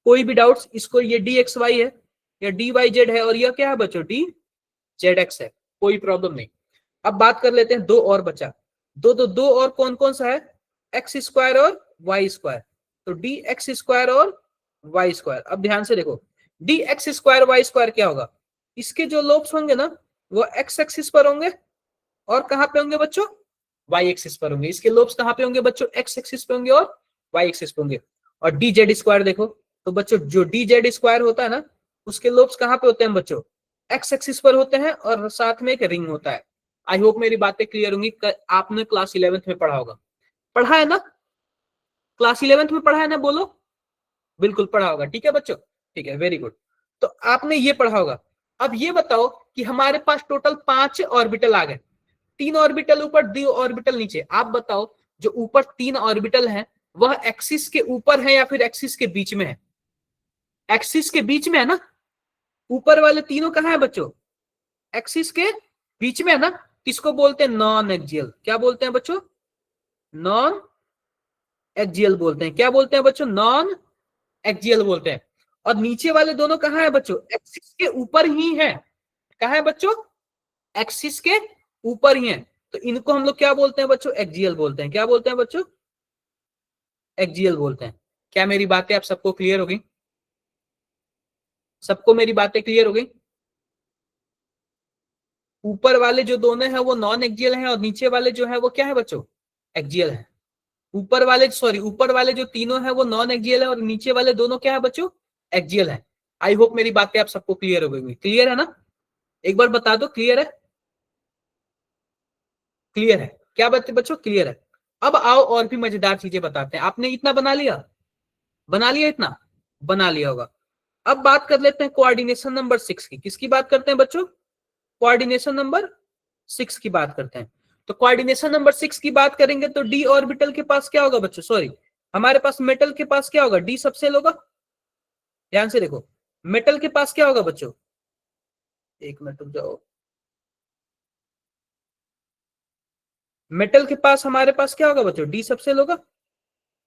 कोई भी डाउट्स? इसको ये डी एक्स वाई है या डी वाई जेड है और यह क्या है बच्चों? डी जेड एक्स है, कोई प्रॉब्लम नहीं। अब बात कर लेते हैं, दो और बचा। दो और कौन कौन सा है? एक्स स्क्वायर और वाई स्क्वायर। तो डी एक्स स्क्वायर और वाई स्क्वायर। अब ध्यान से देखो, D X square Y square क्या होगा? इसके जो लोब्स होंगे ना वो एक्स एक्सिस पर होंगे और कहां पे होंगे बच्चों? वाई एक्सिस पर होंगे। इसके लोब्स कहां पे होंगे बच्चों? एक्स एक्सिस पे होंगे और वाई एक्सिस पे होंगे। और डी जेड स्क्वायर देखो, तो बच्चों जो डी जेड स्क्वायर होता है ना उसके लोब्स कहां पे होते हैं बच्चों? एक्स एक्सिस पर होते हैं और साथ में एक रिंग होता है। आई होप मेरी बातें क्लियर होंगी। आपने क्लास 11th में पढ़ा होगा, पढ़ा है ना? क्लास 11th में पढ़ा है ना? बोलो। बिल्कुल पढ़ा होगा, ठीक है बच्चों, ठीक है, वेरी गुड। तो आपने ये पढ़ा होगा। अब ये बताओ कि हमारे पास टोटल 5 ऑर्बिटल आ गए, 3 ऑर्बिटल ऊपर, 2 ऑर्बिटल नीचे। आप बताओ जो ऊपर 3 ऑर्बिटल हैं वह एक्सिस के ऊपर है या फिर एक्सिस के बीच में है? एक्सिस के बीच में है ना? ऊपर वाले तीनों कहां है बच्चों? एक्सिस के बीच में है ना? किसको बोलते हैं? Non axial. क्या बोलते हैं बच्चों? नॉन एक्सियल बोलते हैं। क्या बोलते हैं बच्चों? नॉन एक्सियल बोलते हैं। और नीचे वाले दोनों कहां है बच्चों? एक्सिस के ऊपर ही है। कहां है बच्चों? एक्सिस के ऊपर ही है। तो इनको हम लोग क्या बोलते हैं बच्चों? एक्सियल बोलते हैं। क्या बोलते हैं बच्चों? एक्सियल बोलते हैं। क्या मेरी बातें आप सबको क्लियर हो गई? सबको मेरी बातें क्लियर हो गई? ऊपर वाले जो दोनों हैं वो नॉन एक्सियल हैं और नीचे वाले जो है वो क्या है बच्चों? एक्सियल है। ऊपर वाले, सॉरी, ऊपर वाले जो तीनों हैं वो नॉन एक्सियल है और नीचे वाले दोनों क्या है बच्चों? एक्सियल है। आई होप मेरी बातें आप सबको क्लियर हो गई। क्लियर है ना? एक बार बता दो, क्लियर है? क्लियर है? क्या बात है बच्चों, क्लियर है? अब आओ और भी मजेदार चीजें बताते हैं। आपने इतना बना लिया? बना लिया इतना? बना लिया होगा। अब बात कर लेते हैं कोऑर्डिनेशन नंबर 6 की। किसकी बात करते हैं बच्चों? कोऑर्डिनेशन नंबर 6 की बात करते हैं। तो कोऑर्डिनेशन नंबर 6 की बात करेंगे तो डी ऑर्बिटल के पास क्या होगा बच्चों? सॉरी, हमारे पास मेटल के पास क्या होगा? डी सबसेल होगा। ध्यान से देखो, मेटल के पास क्या होगा बच्चों? एक मिनट रुक जाओ। मेटल के पास हमारे पास क्या होगा बच्चों? डी सबसेल होगा।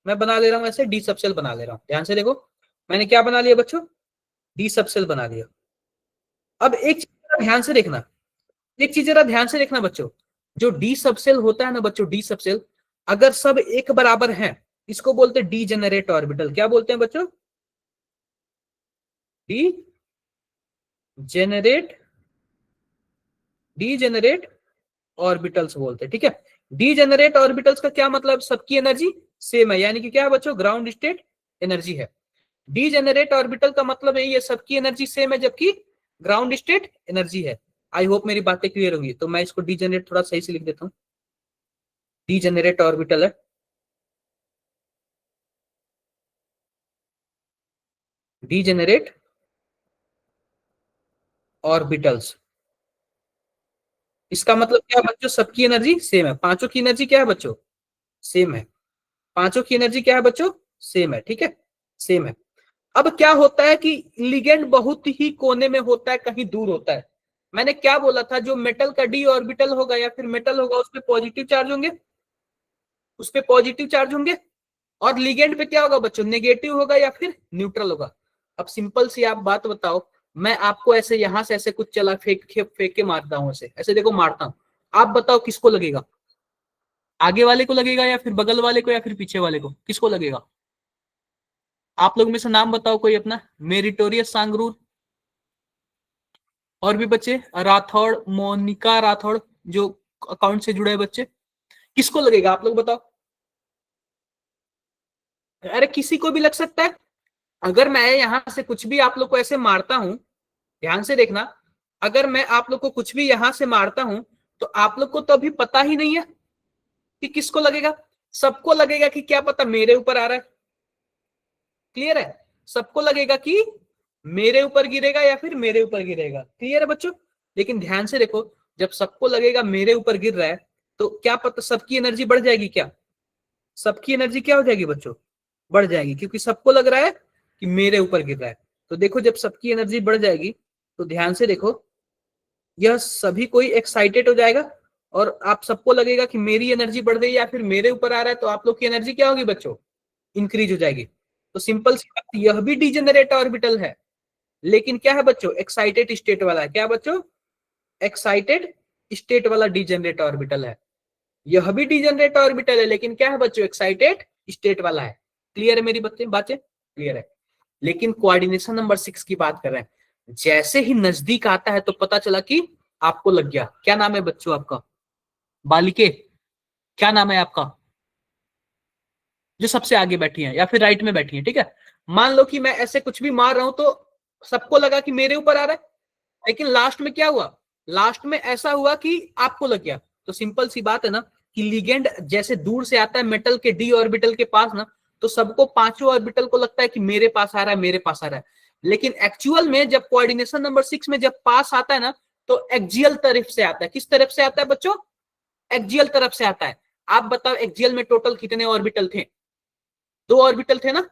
मैं बना ले रहा हूं ऐसे, डी सबसेल बना ले रहा हूं। ध्यान से देखो, मैंने क्या बना लिया बच्चों? डी सबसेल बना लिया। अब एक चीज जरा ध्यान से देखना, एक चीज जरा ध्यान से देखना बच्चों। जो डी सबसेल होता है ना बच्चों, डी सबसेल अगर सब एक बराबर हैं इसको बोलते हैं डी जेनरेट ऑर्बिटल। क्या बोलते हैं बच्चों? D generate, D generate orbitals बोलते हैं, ठीक है। डी जेनरेट ऑर्बिटल्स का क्या मतलब? सबकी एनर्जी सेम है, यानी कि क्या है बच्चों? ग्राउंड स्टेट एनर्जी है। डी जेनरेट ऑर्बिटल का मतलब यही है, सबकी एनर्जी सेम है जबकि ग्राउंड स्टेट एनर्जी है। आई होप मेरी बातें क्लियर होंगी। तो मैं इसको डी जेनरेट थोड़ा सही से लिख देता हूँ। डी जेनरेट ऑर्बिटल है, डी जेनरेट ऑर्बिटल्स। इसका मतलब क्या है बच्चों? सबकी एनर्जी सेम है। पांचों की एनर्जी क्या है बच्चों? सेम है। पांचों की एनर्जी क्या है बच्चों? सेम है, ठीक है, सेम है। अब क्या होता है कि लिगेंड बहुत ही कोने में होता है, कहीं दूर होता है। मैंने क्या बोला था? जो मेटल का डी ऑर्बिटल होगा या फिर मेटल होगा उस पर पॉजिटिव चार्ज होंगे, उस पर पॉजिटिव चार्ज होंगे। और लिगेंड पे क्या होगा बच्चों? नेगेटिव होगा या फिर न्यूट्रल होगा। अब सिंपल सी आप बात बताओ, मैं आपको ऐसे यहां से ऐसे कुछ चला फेंक के मारता हूं, ऐसे ऐसे देखो मारता हूं। आप बताओ किसको लगेगा? आगे वाले को लगेगा या फिर बगल वाले को या फिर पीछे वाले को? किसको लगेगा? आप लोग में से नाम बताओ कोई अपना। मेरिटोरियस सांगरूर, और भी बच्चे, राठौड़, मोनिका राठौड़, जो अकाउंट से जुड़े बच्चे, किसको लगेगा आप लोग बताओ? अरे किसी को भी लग सकता है। अगर मैं यहां से कुछ भी आप लोग को ऐसे मारता हूं, ध्यान से देखना, अगर मैं आप लोग को कुछ भी यहां से मारता हूं तो आप लोग को तो अभी पता ही नहीं है कि किसको लगेगा। सबको लगेगा कि क्या पता मेरे ऊपर आ रहा है। क्लियर है? सबको लगेगा कि मेरे ऊपर गिरेगा या फिर मेरे ऊपर गिरेगा। क्लियर है बच्चों? लेकिन ध्यान से देखो, जब सबको लगेगा मेरे ऊपर गिर रहा है तो क्या पता सबकी एनर्जी बढ़ जाएगी क्या? सबकी एनर्जी क्या हो जाएगी बच्चों? बढ़ जाएगी, क्योंकि सबको लग रहा है कि मेरे ऊपर गिर रहा है। तो देखो, जब सबकी एनर्जी बढ़ जाएगी तो ध्यान से देखो, यह सभी कोई एक्साइटेड हो जाएगा और आप सबको लगेगा कि मेरी एनर्जी बढ़ रही है या फिर मेरे ऊपर आ रहा है, तो आप लोग की एनर्जी क्या होगी बच्चों? इंक्रीज हो जाएगी। तो सिंपल सी बात, यह भी डिजेनरेट ऑर्बिटल है, लेकिन क्या है बच्चों? एक्साइटेड स्टेट वाला है। क्या बच्चों? एक्साइटेड स्टेट वाला डिजेनरेट ऑर्बिटल है। यह भी डिजेनरेट ऑर्बिटल है, लेकिन क्या है बच्चों? एक्साइटेड स्टेट वाला है। क्लियर है मेरी बातें? क्लियर है। लेकिन कोऑर्डिनेशन नंबर 6 की बात कर रहे हैं। जैसे ही नजदीक आता है तो पता चला कि आपको लग गया। क्या नाम है बच्चों आपका? बालिके, क्या नाम है आपका? जो सबसे आगे बैठी है या फिर राइट में बैठी है, ठीक है। मान लो कि मैं ऐसे कुछ भी मार रहा हूं तो सबको लगा कि मेरे ऊपर आ रहा है, लेकिन लास्ट में क्या हुआ? लास्ट में ऐसा हुआ कि आपको लग गया। तो सिंपल सी बात है ना कि लिगेंड जैसे दूर से आता है मेटल के डी ऑर्बिटल के पास ना, तो सबको पांचों ऑर्बिटल को लगता है कि मेरे पास आ रहा है, मेरे पास आ रहा है। लेकिन एक्चुअल में जब कोऑर्डिनेशन नंबर 6 में जब पास आता है ना, तो एक्सियल तरफ से आता है। किस तरफ से आता है बच्चों? एक्सियल तरफ से आता है। आप बताओ एक्सियल में टोटल कितने ऑर्बिटल थे? 2 ऑर्बिटल थे ना।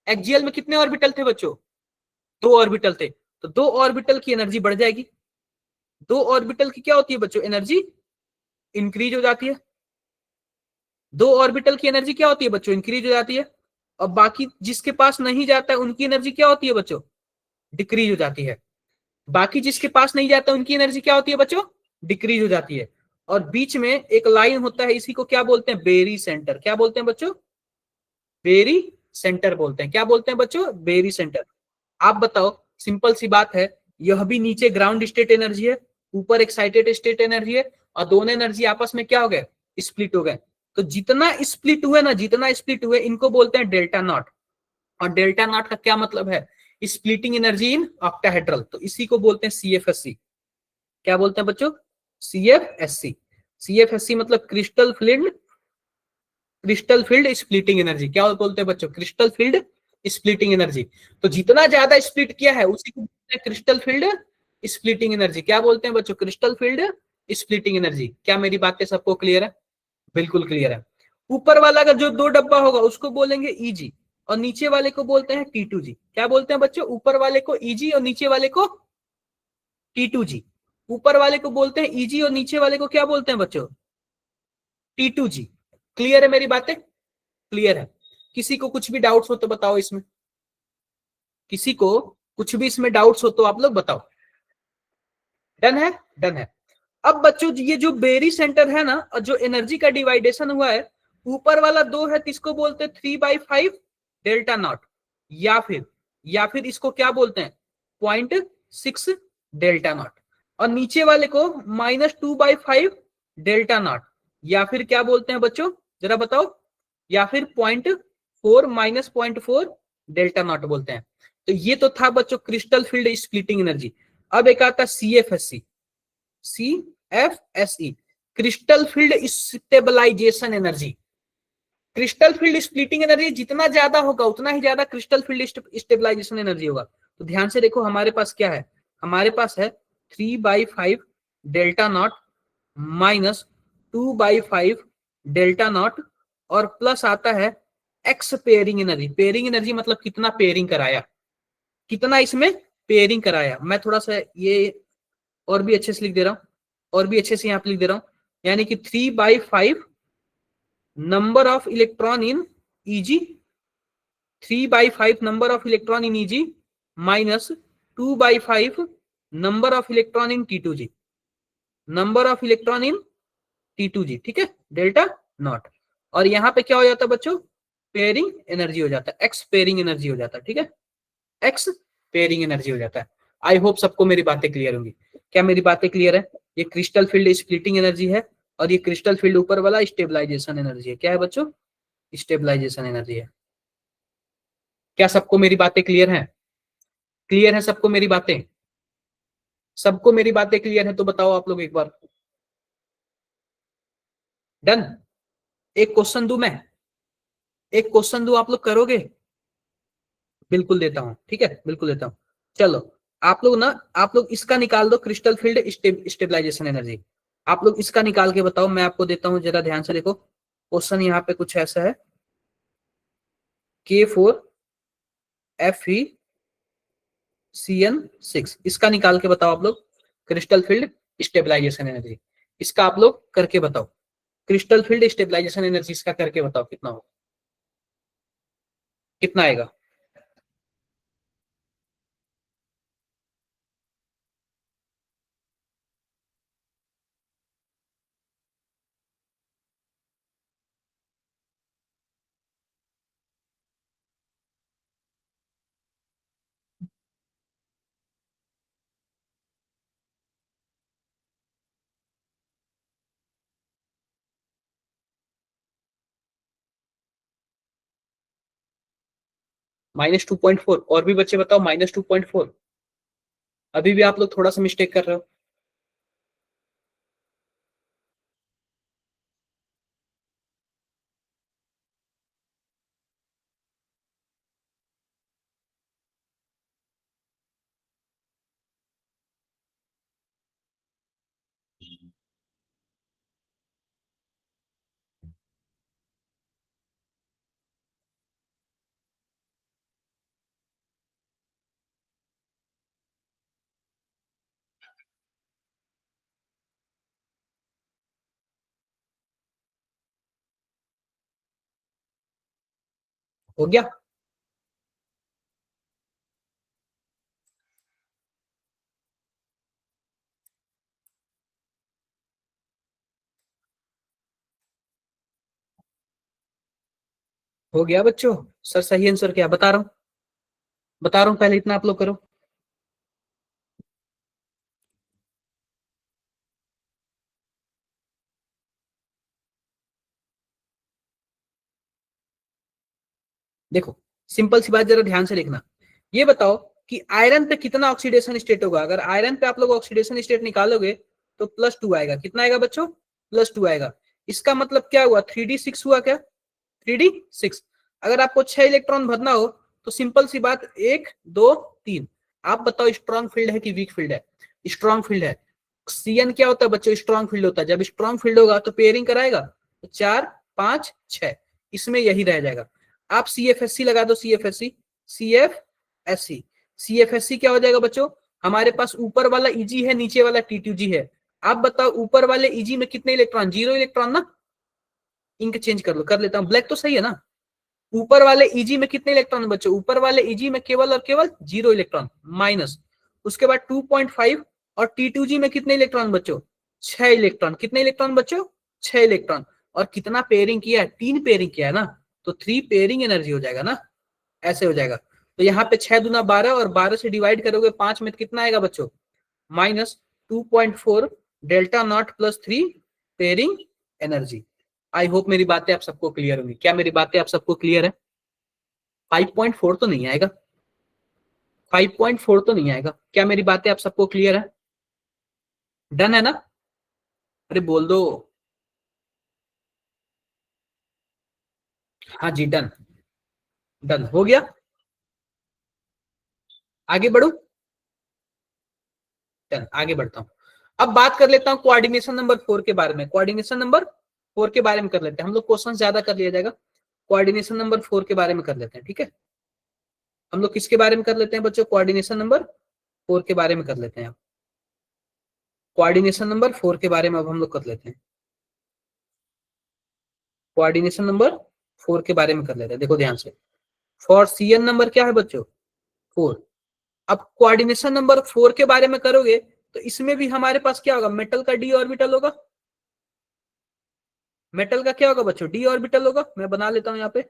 एक्सियल में कितने ऑर्बिटल थे बच्चों? 2 ऑर्बिटल थे। तो 2 ऑर्बिटल की एनर्जी बढ़ जाएगी। 2 ऑर्बिटल की क्या होती है बच्चों? एनर्जी इंक्रीज हो जाती है। 2 ऑर्बिटल की एनर्जी क्या होती है बच्चों? इंक्रीज हो जाती है। और बाकी जिसके पास नहीं जाता है उनकी एनर्जी क्या होती है बच्चों? डिक्रीज हो जाती है। बाकी जिसके पास नहीं जाता उनकी एनर्जी क्या होती है बच्चों? डिक्रीज हो जाती है। और बीच में एक लाइन होता है, इसी को क्या बोलते हैं? Barycentre. क्या बोलते हैं बच्चों? बेरी सेंटर बोलते हैं। क्या बोलते हैं बच्चों? Barycentre. आप बताओ, सिंपल सी बात है, यह भी नीचे ग्राउंड स्टेट एनर्जी है, ऊपर एक्साइटेड स्टेट एनर्जी है, और दोनों एनर्जी आपस में क्या हो गए? स्प्लिट हो गए। तो जितना स्प्लिट हुए ना, जितना स्प्लिट हुए, इनको बोलते हैं डेल्टा नॉट। और डेल्टा नॉट का क्या मतलब है? Splitting energy in octahedral. तो इसी को बोलते हैं CFSC। क्या बोलते हैं बच्चों? CFSC। CFSC मतलब क्रिस्टल फील्ड स्प्लिटिंग एनर्जी। क्या बोलते हैं बच्चों? Crystal field splitting energy. तो जितना ज्यादा स्प्लिट किया है उसी को बोलते हैं क्रिस्टल फील्ड स्प्लिटिंग एनर्जी। क्या बोलते हैं बच्चों? Crystal field splitting energy. क्या मेरी बातें सबको क्लियर है? बिल्कुल क्लियर है। ऊपर वाला का जो 2 डब्बा होगा उसको बोलेंगे EG, और नीचे वाले को बोलते हैं T2G। क्या बोलते हैं बच्चों? ऊपर वाले को EG और नीचे वाले को T2G। ऊपर वाले को बोलते हैं EG और नीचे वाले को क्या बोलते हैं बच्चों? T2G। क्लियर है मेरी बातें? क्लियर है। किसी को कुछ भी डाउट्स हो तो बताओ इसमें। किसी को कुछ भी इसमें डाउट्स हो तो आप लोग बताओ। डन है? डन है। अब बच्चों ये जो बेरी सेंटर है ना, और जो एनर्जी का डिवाइडेशन हुआ है, ऊपर वाला 2 है, किसको बोलते हैं? 3/5 डेल्टा नॉट, या फिर इसको क्या बोलते हैं? 0.6 डेल्टा नॉट। और नीचे वाले को -2/5 डेल्टा नॉट, या फिर क्या बोलते हैं बच्चों? जरा बताओ। या फिर 0.4 -0.4 डेल्टा नॉट बोलते हैं। तो ये तो था बच्चों क्रिस्टल फील्ड स्प्लिटिंग एनर्जी। अब एक आता है CFSC। CFSE crystal field stabilisation energy. Crystal field splitting energy जितना ज्यादा होगा उतना ही ज्यादा क्रिस्टल फील्ड स्टेबलाइजेशन एनर्जी होगा। तो ध्यान से देखो, हमारे पास क्या है? हमारे पास है 3/5 डेल्टा नॉट -2/5 डेल्टा नॉट, और प्लस आता है x pairing energy. Pairing energy मतलब कितना पेयरिंग कराया, कितना इसमें पेयरिंग कराया। मैं थोड़ा सा ये और भी अच्छे से लिख दे रहा हूं, और भी अच्छे से यहाँ पे लिख दे रहा हूं। यानी कि 3/5 number of electron in EG, 3/5 number of electron in EG -2/5 number of electron in T2G, number of electron in T2G, ठीक है, डेल्टा नॉट। और यहाँ पे क्या हो जाता है बच्चों? पेयरिंग एनर्जी हो जाता है, एक्स पेयरिंग एनर्जी हो जाता है, ठीक है, एक्स पेयरिंग एनर्जी हो जाता है। आई होप सबको मेरी बातें क्लियर होंगी। क्या मेरी बातें क्लियर है? ये क्रिस्टल फील्ड स्प्लिटिंग एनर्जी है, और ये क्रिस्टल फील्ड ऊपर वाला स्टेबलाइजेशन एनर्जी है। क्या है बच्चों? स्टेबलाइजेशन एनर्जी है। क्या सबको मेरी बातें क्लियर हैं? क्लियर है सबको मेरी बातें? सबको मेरी बातें क्लियर है तो बताओ आप लोग एक बार। डन। एक क्वेश्चन दूं मैं? एक क्वेश्चन दूं, आप लोग करोगे? बिल्कुल देता हूं, ठीक है, बिल्कुल देता हूं। चलो, आप लोग इसका निकाल दो, क्रिस्टल फील्ड स्टेबलाइजेशन एनर्जी। आप लोग इसका निकाल के बताओ, मैं आपको देता हूं, जरा ध्यान से देखो। क्वेश्चन यहाँ पे कुछ ऐसा है, K4FeCN6, इसका निकाल के बताओ आप लोग, क्रिस्टल फील्ड स्टेबलाइजेशन एनर्जी। इसका आप लोग करके बताओ, क्रिस्टल फील्ड स्टेबलाइजेशन एनर्जी इसका करके बताओ कितना हो, कितना आएगा। -2.4, और भी बच्चे बताओ -2.4। अभी भी आप लोग थोड़ा सा मिस्टेक कर रहे हो। हो गया। हो गया बच्चों। सर सही आंसर क्या बता रहा हूँ, बता रहा हूँ, पहले इतना आप लोग करो। देखो सिंपल सी बात, जरा ध्यान से देखना। ये बताओ कि आयरन पे कितना ऑक्सीडेशन स्टेट होगा। अगर आयरन पे आप लोग ऑक्सीडेशन स्टेट निकालोगे तो +2 आएगा। कितना आएगा बच्चों, +2 आएगा। इसका मतलब क्या हुआ, 3d6 हुआ क्या, 3d6। अगर आपको 6 इलेक्ट्रॉन भरना हो तो सिंपल सी बात, 1 2 3। आप बताओ स्ट्रॉन्ग फील्ड है कि वीक फील्ड है, स्ट्रॉन्ग फील्ड है। Cn क्या होता है बच्चों, स्ट्रॉन्ग फील्ड होता है। जब स्ट्रॉन्ग फील्ड होगा तो पेयरिंग कराएगा, तो 4 5 6 इसमें यही रह जाएगा। आप CFSC लगा दो, CFSC, CFSC, CFSC क्या हो जाएगा बच्चों, हमारे पास ऊपर वाला Eg है, नीचे वाला T2G है। आप बताओ ऊपर वाले Eg में कितने इलेक्ट्रॉन, 0 इलेक्ट्रॉन ना। इंक चेंज कर लो, कर लेता हूं, ब्लैक तो सही है ना। ऊपर वाले Eg में कितने इलेक्ट्रॉन बच्चों, ऊपर वाले Eg में केवल और केवल 0 इलेक्ट्रॉन, माइनस। उसके बाद 2.5 और T2G में कितने इलेक्ट्रॉन बच्चों, 6 इलेक्ट्रॉन। कितने इलेक्ट्रॉन बच्चों, 6 इलेक्ट्रॉन। और कितना पेयरिंग किया है, 3 पेयरिंग किया है ना, तो 3 पेयरिंग एनर्जी हो जाएगा ना, ऐसे हो जाएगा। तो यहाँ पे 6 दूना 12, और 12 से डिवाइड करोगे 5 में, तो कितना आएगा बच्चों, -2.4 delta not +3 pairing energy. I hope मेरी बातें आप सबको क्लियर होंगी। क्या मेरी बातें आप सबको क्लियर है। 5.4 तो नहीं आएगा, 5.4 तो नहीं आएगा। क्या मेरी बातें आप सबको क्लियर है, डन है ना। अरे बोल दो। हाँ जी, डन, डन हो गया। आगे बढ़ू, डन, आगे बढ़ता हूँ। अब बात कर लेता हूँ कोऑर्डिनेशन नंबर 4 के बारे में। कोऑर्डिनेशन नंबर 4 के बारे में कर लेते हैं हम लोग, क्वेश्चन ज्यादा कर लिया जाएगा। कोऑर्डिनेशन नंबर 4 के बारे में कर लेते हैं, ठीक है। हम लोग किसके बारे में कर लेते हैं बच्चों, कोऑर्डिनेशन नंबर 4 के बारे में कर लेते हैं। कोऑर्डिनेशन नंबर 4 के बारे में अब हम लोग कर लेते हैं। कोऑर्डिनेशन नंबर 4 के बारे में कर लेते हैं, देखो ध्यान से। फॉर Cn नंबर क्या है बच्चों, 4। अब कोऑर्डिनेशन नंबर 4 के बारे में करोगे तो इसमें भी हमारे पास क्या होगा, मेटल का d ऑर्बिटल होगा। मेटल का क्या होगा बच्चों, d ऑर्बिटल होगा। मैं बना लेता हूं यहाँ पे,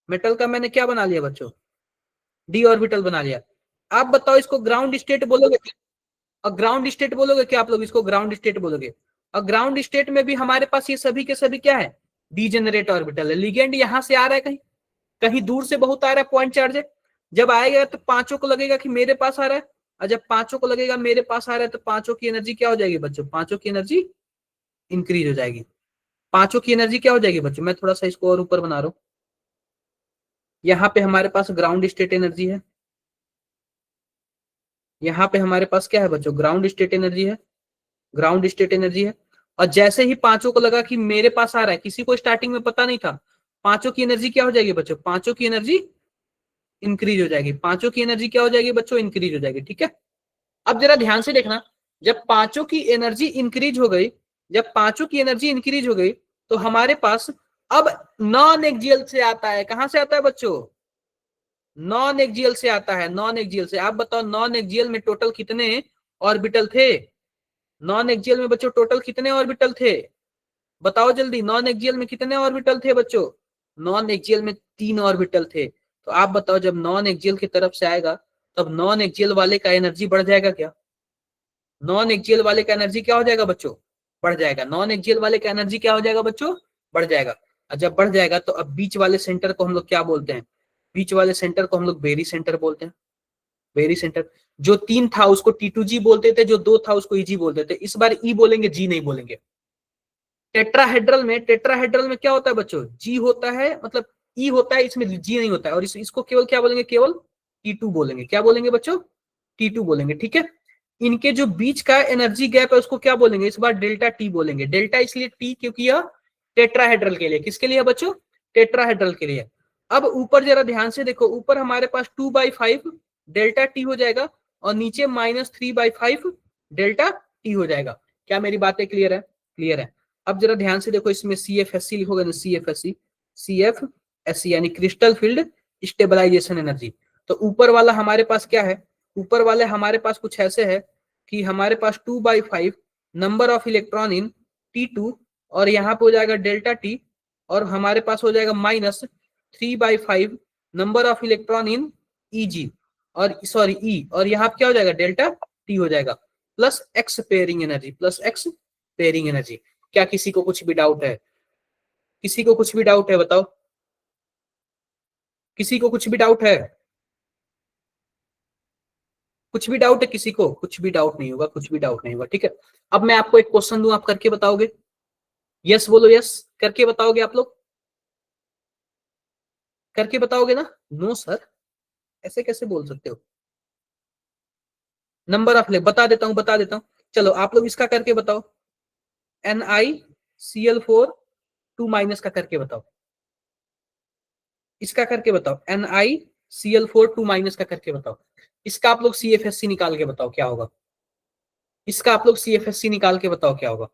मेटल का मैंने क्या बना लिया बच्चों, d ऑर्बिटल बना लिया। आप बताओ इसको ग्राउंड स्टेट बोलोगे क्या? और ग्राउंड स्टेट बोलोगे क्या आप लोग, इसको ग्राउंड स्टेट बोलोगे। और ग्राउंड स्टेट में भी हमारे पास ये सभी के सभी क्या है, डीजेनरेट ऑर्बिटल है। लिगेंड यहां से आ रहा है, कहीं कहीं दूर से बहुत आ रहा है, पॉइंट चार्ज है। जब आएगा तो पांचों को लगेगा कि मेरे पास आ रहा है, और जब पांचों को लगेगा मेरे पास आ रहा है, तो पांचों की एनर्जी क्या हो जाएगी बच्चों, पांचों की एनर्जी इंक्रीज हो जाएगी। पांचों की एनर्जी क्या हो जाएगी बच्चों, मैं थोड़ा सा इसको और ऊपर बना रहा हूं। यहाँ पे हमारे पास ग्राउंड स्टेट एनर्जी है, यहाँ पे हमारे पास क्या है बच्चों, ग्राउंड स्टेट एनर्जी है, ग्राउंड स्टेट एनर्जी है। और जैसे ही पांचों को लगा कि मेरे पास आ रहा है, किसी को स्टार्टिंग में पता नहीं था, पांचों की एनर्जी क्या हो जाएगी बच्चों, पांचों की एनर्जी इंक्रीज हो जाएगी। पांचों की एनर्जी क्या हो जाएगी बच्चों, इंक्रीज हो जाएगी, ठीक है। अब जरा ध्यान से देखना, जब पांचों की एनर्जी इंक्रीज हो गई, जब पांचों की एनर्जी इंक्रीज हो गई, तो हमारे पास अब नॉन एक्सियल से आता है। कहां से आता है बच्चों? नॉन एक्सियल से आता है, नॉन एक्सियल से। आप बताओ नॉन एक्सियल में टोटल कितने ऑर्बिटल थे? नॉन एक्सियल में बच्चों टोटल कितने ऑर्बिटल थे? बताओ जल्दी, नॉन एक्सियल में कितने ऑर्बिटल थे बच्चों? नॉन एक्सियल में 3 ऑर्बिटल थे। तो आप बताओ जब नॉन एक्सियल की तरफ से आएगा, तब नॉन एक्सियल वाले का एनर्जी बढ़ जाएगा क्या? नॉन एक्सियल वाले का एनर्जी क्या हो जाएगा बच्चों? बढ़ जाएगा। नॉन एक्सियल वाले का एनर्जी क्या हो जाएगा बच्चों? बढ़ जाएगा। और जब बढ़ जाएगा तो अब बीच वाले सेंटर को हम लोग क्या बोलते हैं? बीच वाले सेंटर को हम लोग बेरी सेंटर बोलते हैं। Barycentre. जो 3 था उसको T2G बोलते थे, जो 2 था उसको EG बोलते थे। इस बार ई बोलेंगे, जी नहीं बोलेंगे। टेट्राहेड्रल में क्या होता है बच्चों? जी होता है, मतलब ई होता है, इसमें जी नहीं होता है। और इसको केवल क्या बोलेंगे? केवल T2 बोलेंगे। क्या बोलेंगे बच्चों? T2 बोलेंगे, ठीक है। इनके जो बीच का एनर्जी गैप है उसको क्या बोलेंगे? इस बार डेल्टा टी बोलेंगे। डेल्टा इसलिए टी क्योंकि यह टेट्राहेड्रल के लिए। किसके लिए बच्चों? टेट्राहेड्रल के लिए। अब ऊपर जरा ध्यान से देखो, ऊपर हमारे पास 2/5 डेल्टा टी हो जाएगा, और नीचे -3/5 डेल्टा टी हो जाएगा। क्या मेरी बातें क्लियर है? क्लियर है। अब जरा ध्यान से देखो, इसमें CFSC लिखोगे ना, CFSC यानी क्रिस्टल फील्ड स्टेबलाइजेशन एनर्जी। तो ऊपर वाला हमारे पास क्या है? ऊपर वाले हमारे पास कुछ ऐसे है कि हमारे पास 2/5 number of electron in T2, और यहाँ पे हो जाएगा डेल्टा टी, और हमारे पास हो जाएगा -3/5 number of electron in EG, और सॉरी E, और यहाँ पे क्या हो जाएगा? डेल्टा टी हो जाएगा, plus x pairing energy, plus x pairing energy. क्या किसी को कुछ भी डाउट है? किसी को कुछ भी डाउट है बताओ? किसी को कुछ भी डाउट है? कुछ भी डाउट है किसी को? कुछ भी डाउट नहीं होगा, कुछ भी डाउट नहीं होगा, ठीक है। अब मैं आपको एक क्वेश्चन दूं, आप करके बताओगे? यस बोलो, यस करके बताओगे आप लोग? करके बताओगे ना? नो सर, ऐसे कैसे बोल सकते हो? नंबर ऑफ बता देता हूं, बता देता हूं। चलो आप लोग इसका करके बताओ। NiCl4 2- का करके बताओ। इसका करके बताओ, NiCl4 2- का करके बताओ। इसका आप लोग CFSC निकाल के बताओ क्या होगा। इसका आप लोग CFSC निकाल के बताओ क्या होगा।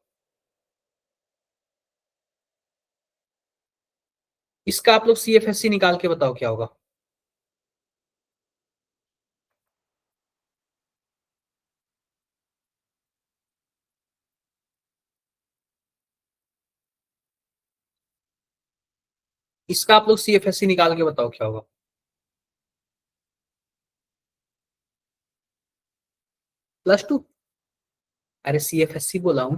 इसका आप लोग CFSC निकाल के बताओ क्या होगा। इसका आप लोग CFSC निकाल के बताओ क्या होगा। +2। अरे CFSC बोला हूं,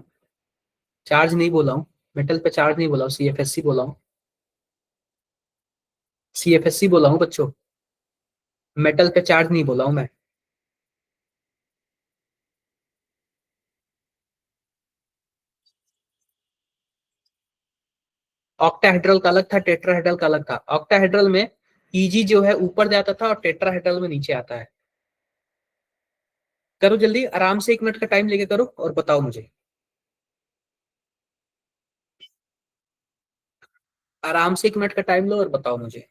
चार्ज नहीं बोला हूं। मेटल पे चार्ज नहीं बोला हूं, CFSC बोला हूं। CFSC बोला हूं बच्चों, मेटल पे चार्ज नहीं बोला हूं मैं। ऑक्टाहेड्रल का अलग था, टेट्राहेड्रल का अलग था। ऑक्टाहेड्रल में EG जो है ऊपर जाता था, और टेट्राहेड्रल में नीचे आता है। करो जल्दी, आराम से 1 मिनट का टाइम लेके करो और बताओ मुझे। आराम से 1 मिनट का टाइम लो और बताओ मुझे।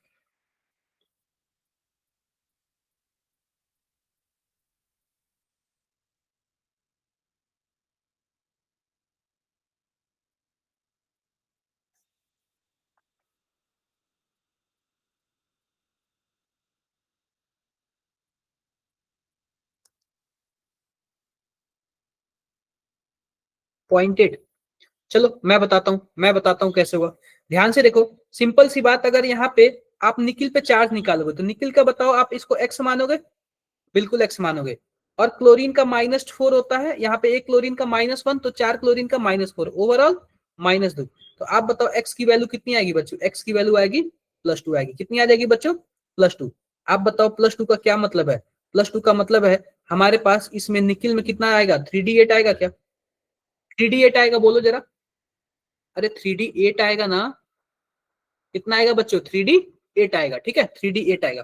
पॉइंटेड। चलो मैं बताता हूं कैसे हुआ। ध्यान से देखो, सिंपल सी बात, अगर यहाँ पे आप निकिल पे चार्ज निकालोगे तो निकिल का बताओ आप इसको एक्स मानोगे? बिल्कुल एक्स मानोगे। और क्लोरीन का -4 होता है, यहाँ पे एक क्लोरीन का -1, तो 4 क्लोरीन का -4, ओवरऑल -2। तो आप बताओ एक्स की वैल्यू कितनी आएगी बच्चों? एक्स की वैल्यू आएगी +2 आएगी। कितनी आ जाएगी बच्चों? +2। आप बताओ +2 का क्या मतलब है? +2 का मतलब है हमारे पास इसमें निकिल में कितना आएगा? 3D8 आएगा क्या? 3D8 आएगा, बोलो जरा। अरे 3D8 आएगा ना? कितना आएगा बच्चों? 3D8 आएगा, ठीक है, 3D8 आएगा।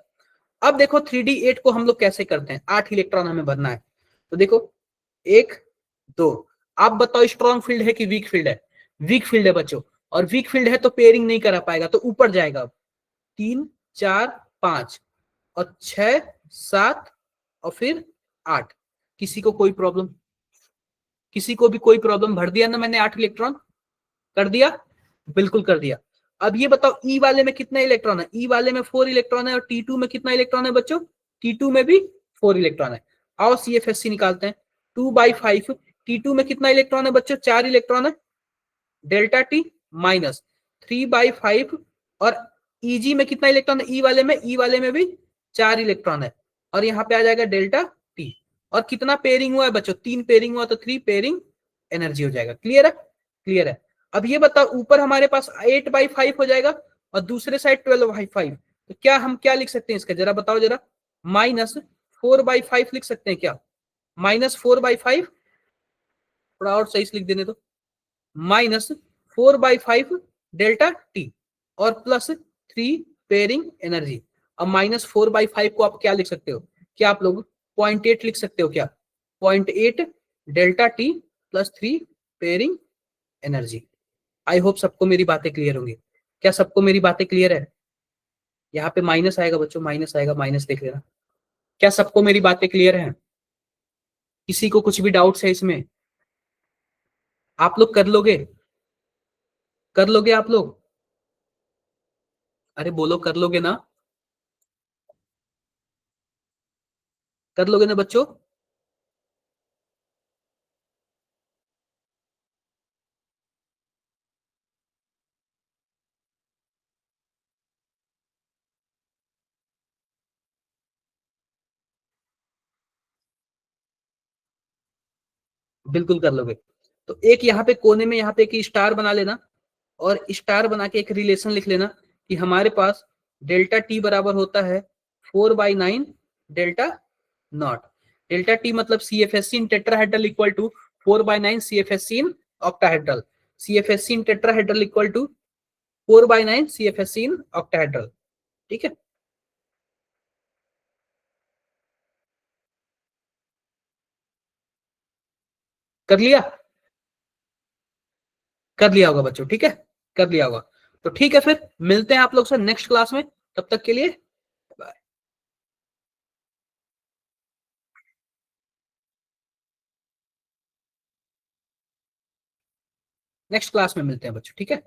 अब देखो 3D8 को हम लोग कैसे करते हैं। 8 इलेक्ट्रॉन हमें भरना है, तो देखो 1 2। आप बताओ स्ट्रॉन्ग फील्ड है कि वीक फील्ड है? वीक फील्ड है बच्चों, और वीक फील्ड है तो पेयरिंग नहीं करा पाएगा, तो ऊपर जाएगा। 3 4 5 और 6 7 और फिर 8। किसी को कोई प्रॉब्लम? किसी को भी कोई प्रॉब्लम? भर दिया ना मैंने 8 इलेक्ट्रॉन? कर दिया? बिल्कुल कर दिया। अब ये बताओ ई वाले में कितना इलेक्ट्रॉन है? ई वाले में 4 इलेक्ट्रॉन है और T2 में कितना इलेक्ट्रॉन है बच्चों? T2 में भी 4 इलेक्ट्रॉन है। आओ CFSC निकालते हैं। 2/5 T2 में कितना इलेक्ट्रॉन है बच्चों? 4 इलेक्ट्रॉन है। डेल्टा टी माइनस 3/5 और Eg में कितना इलेक्ट्रॉन है? ई वाले में, ई वाले में भी 4 इलेक्ट्रॉन है और यहाँ पे आ जाएगा डेल्टा टी। और कितना पेयरिंग हुआ है बच्चों? 3 पेयरिंग हुआ तो 3 पेयरिंग एनर्जी हो जाएगा। क्लियर है? क्लियर है। अब ये बताओ ऊपर हमारे पास 8/5 हो जाएगा और दूसरे साइड 12/5, तो क्या हम क्या लिख सकते हैं इसका? जरा बताओ जरा। -4/5 लिख सकते हैं क्या? -4/5, थोड़ा और सही से लिख देने तो, -4/5 डेल्टा टी और +3 पेयरिंग एनर्जी। अब -4/5 को आप क्या लिख सकते हो? क्या आप लोग 0.8 लिख सकते हो क्या? 0.8 delta T +3 pairing energy. I hope सबको मेरी बातें क्लियर होंगी। क्या सबको मेरी बातें क्लियर है? यहाँ पे माइनस आएगा बच्चों, माइनस आएगा, माइनस देख लेना। क्या सबको मेरी बातें क्लियर है? किसी को कुछ भी डाउट्स है इसमें? आप लोग कर लोगे? कर लोगे आप लोग? अरे बोलो, कर लोगे ना? कर लोगे ना बच्चों? बिल्कुल कर लोगे। तो एक यहाँ पे कोने में यहाँ पे एक स्टार बना लेना और स्टार बना के एक रिलेशन लिख लेना कि हमारे पास डेल्टा टी बराबर होता है 4/9 डेल्टा नॉट। डेल्टा टी मतलब CFSC in tetrahedral equal to 4/9 CFSC in octahedral. CFSC in tetrahedral equal to 4/9 CFSC in octahedral. ठीक है? कर लिया? कर लिया होगा बच्चों, ठीक है? कर लिया होगा। तो ठीक है, फिर मिलते हैं आप लोग से नेक्स्ट क्लास में। तब तक के लिए नेक्स्ट क्लास में मिलते हैं बच्चों, ठीक है?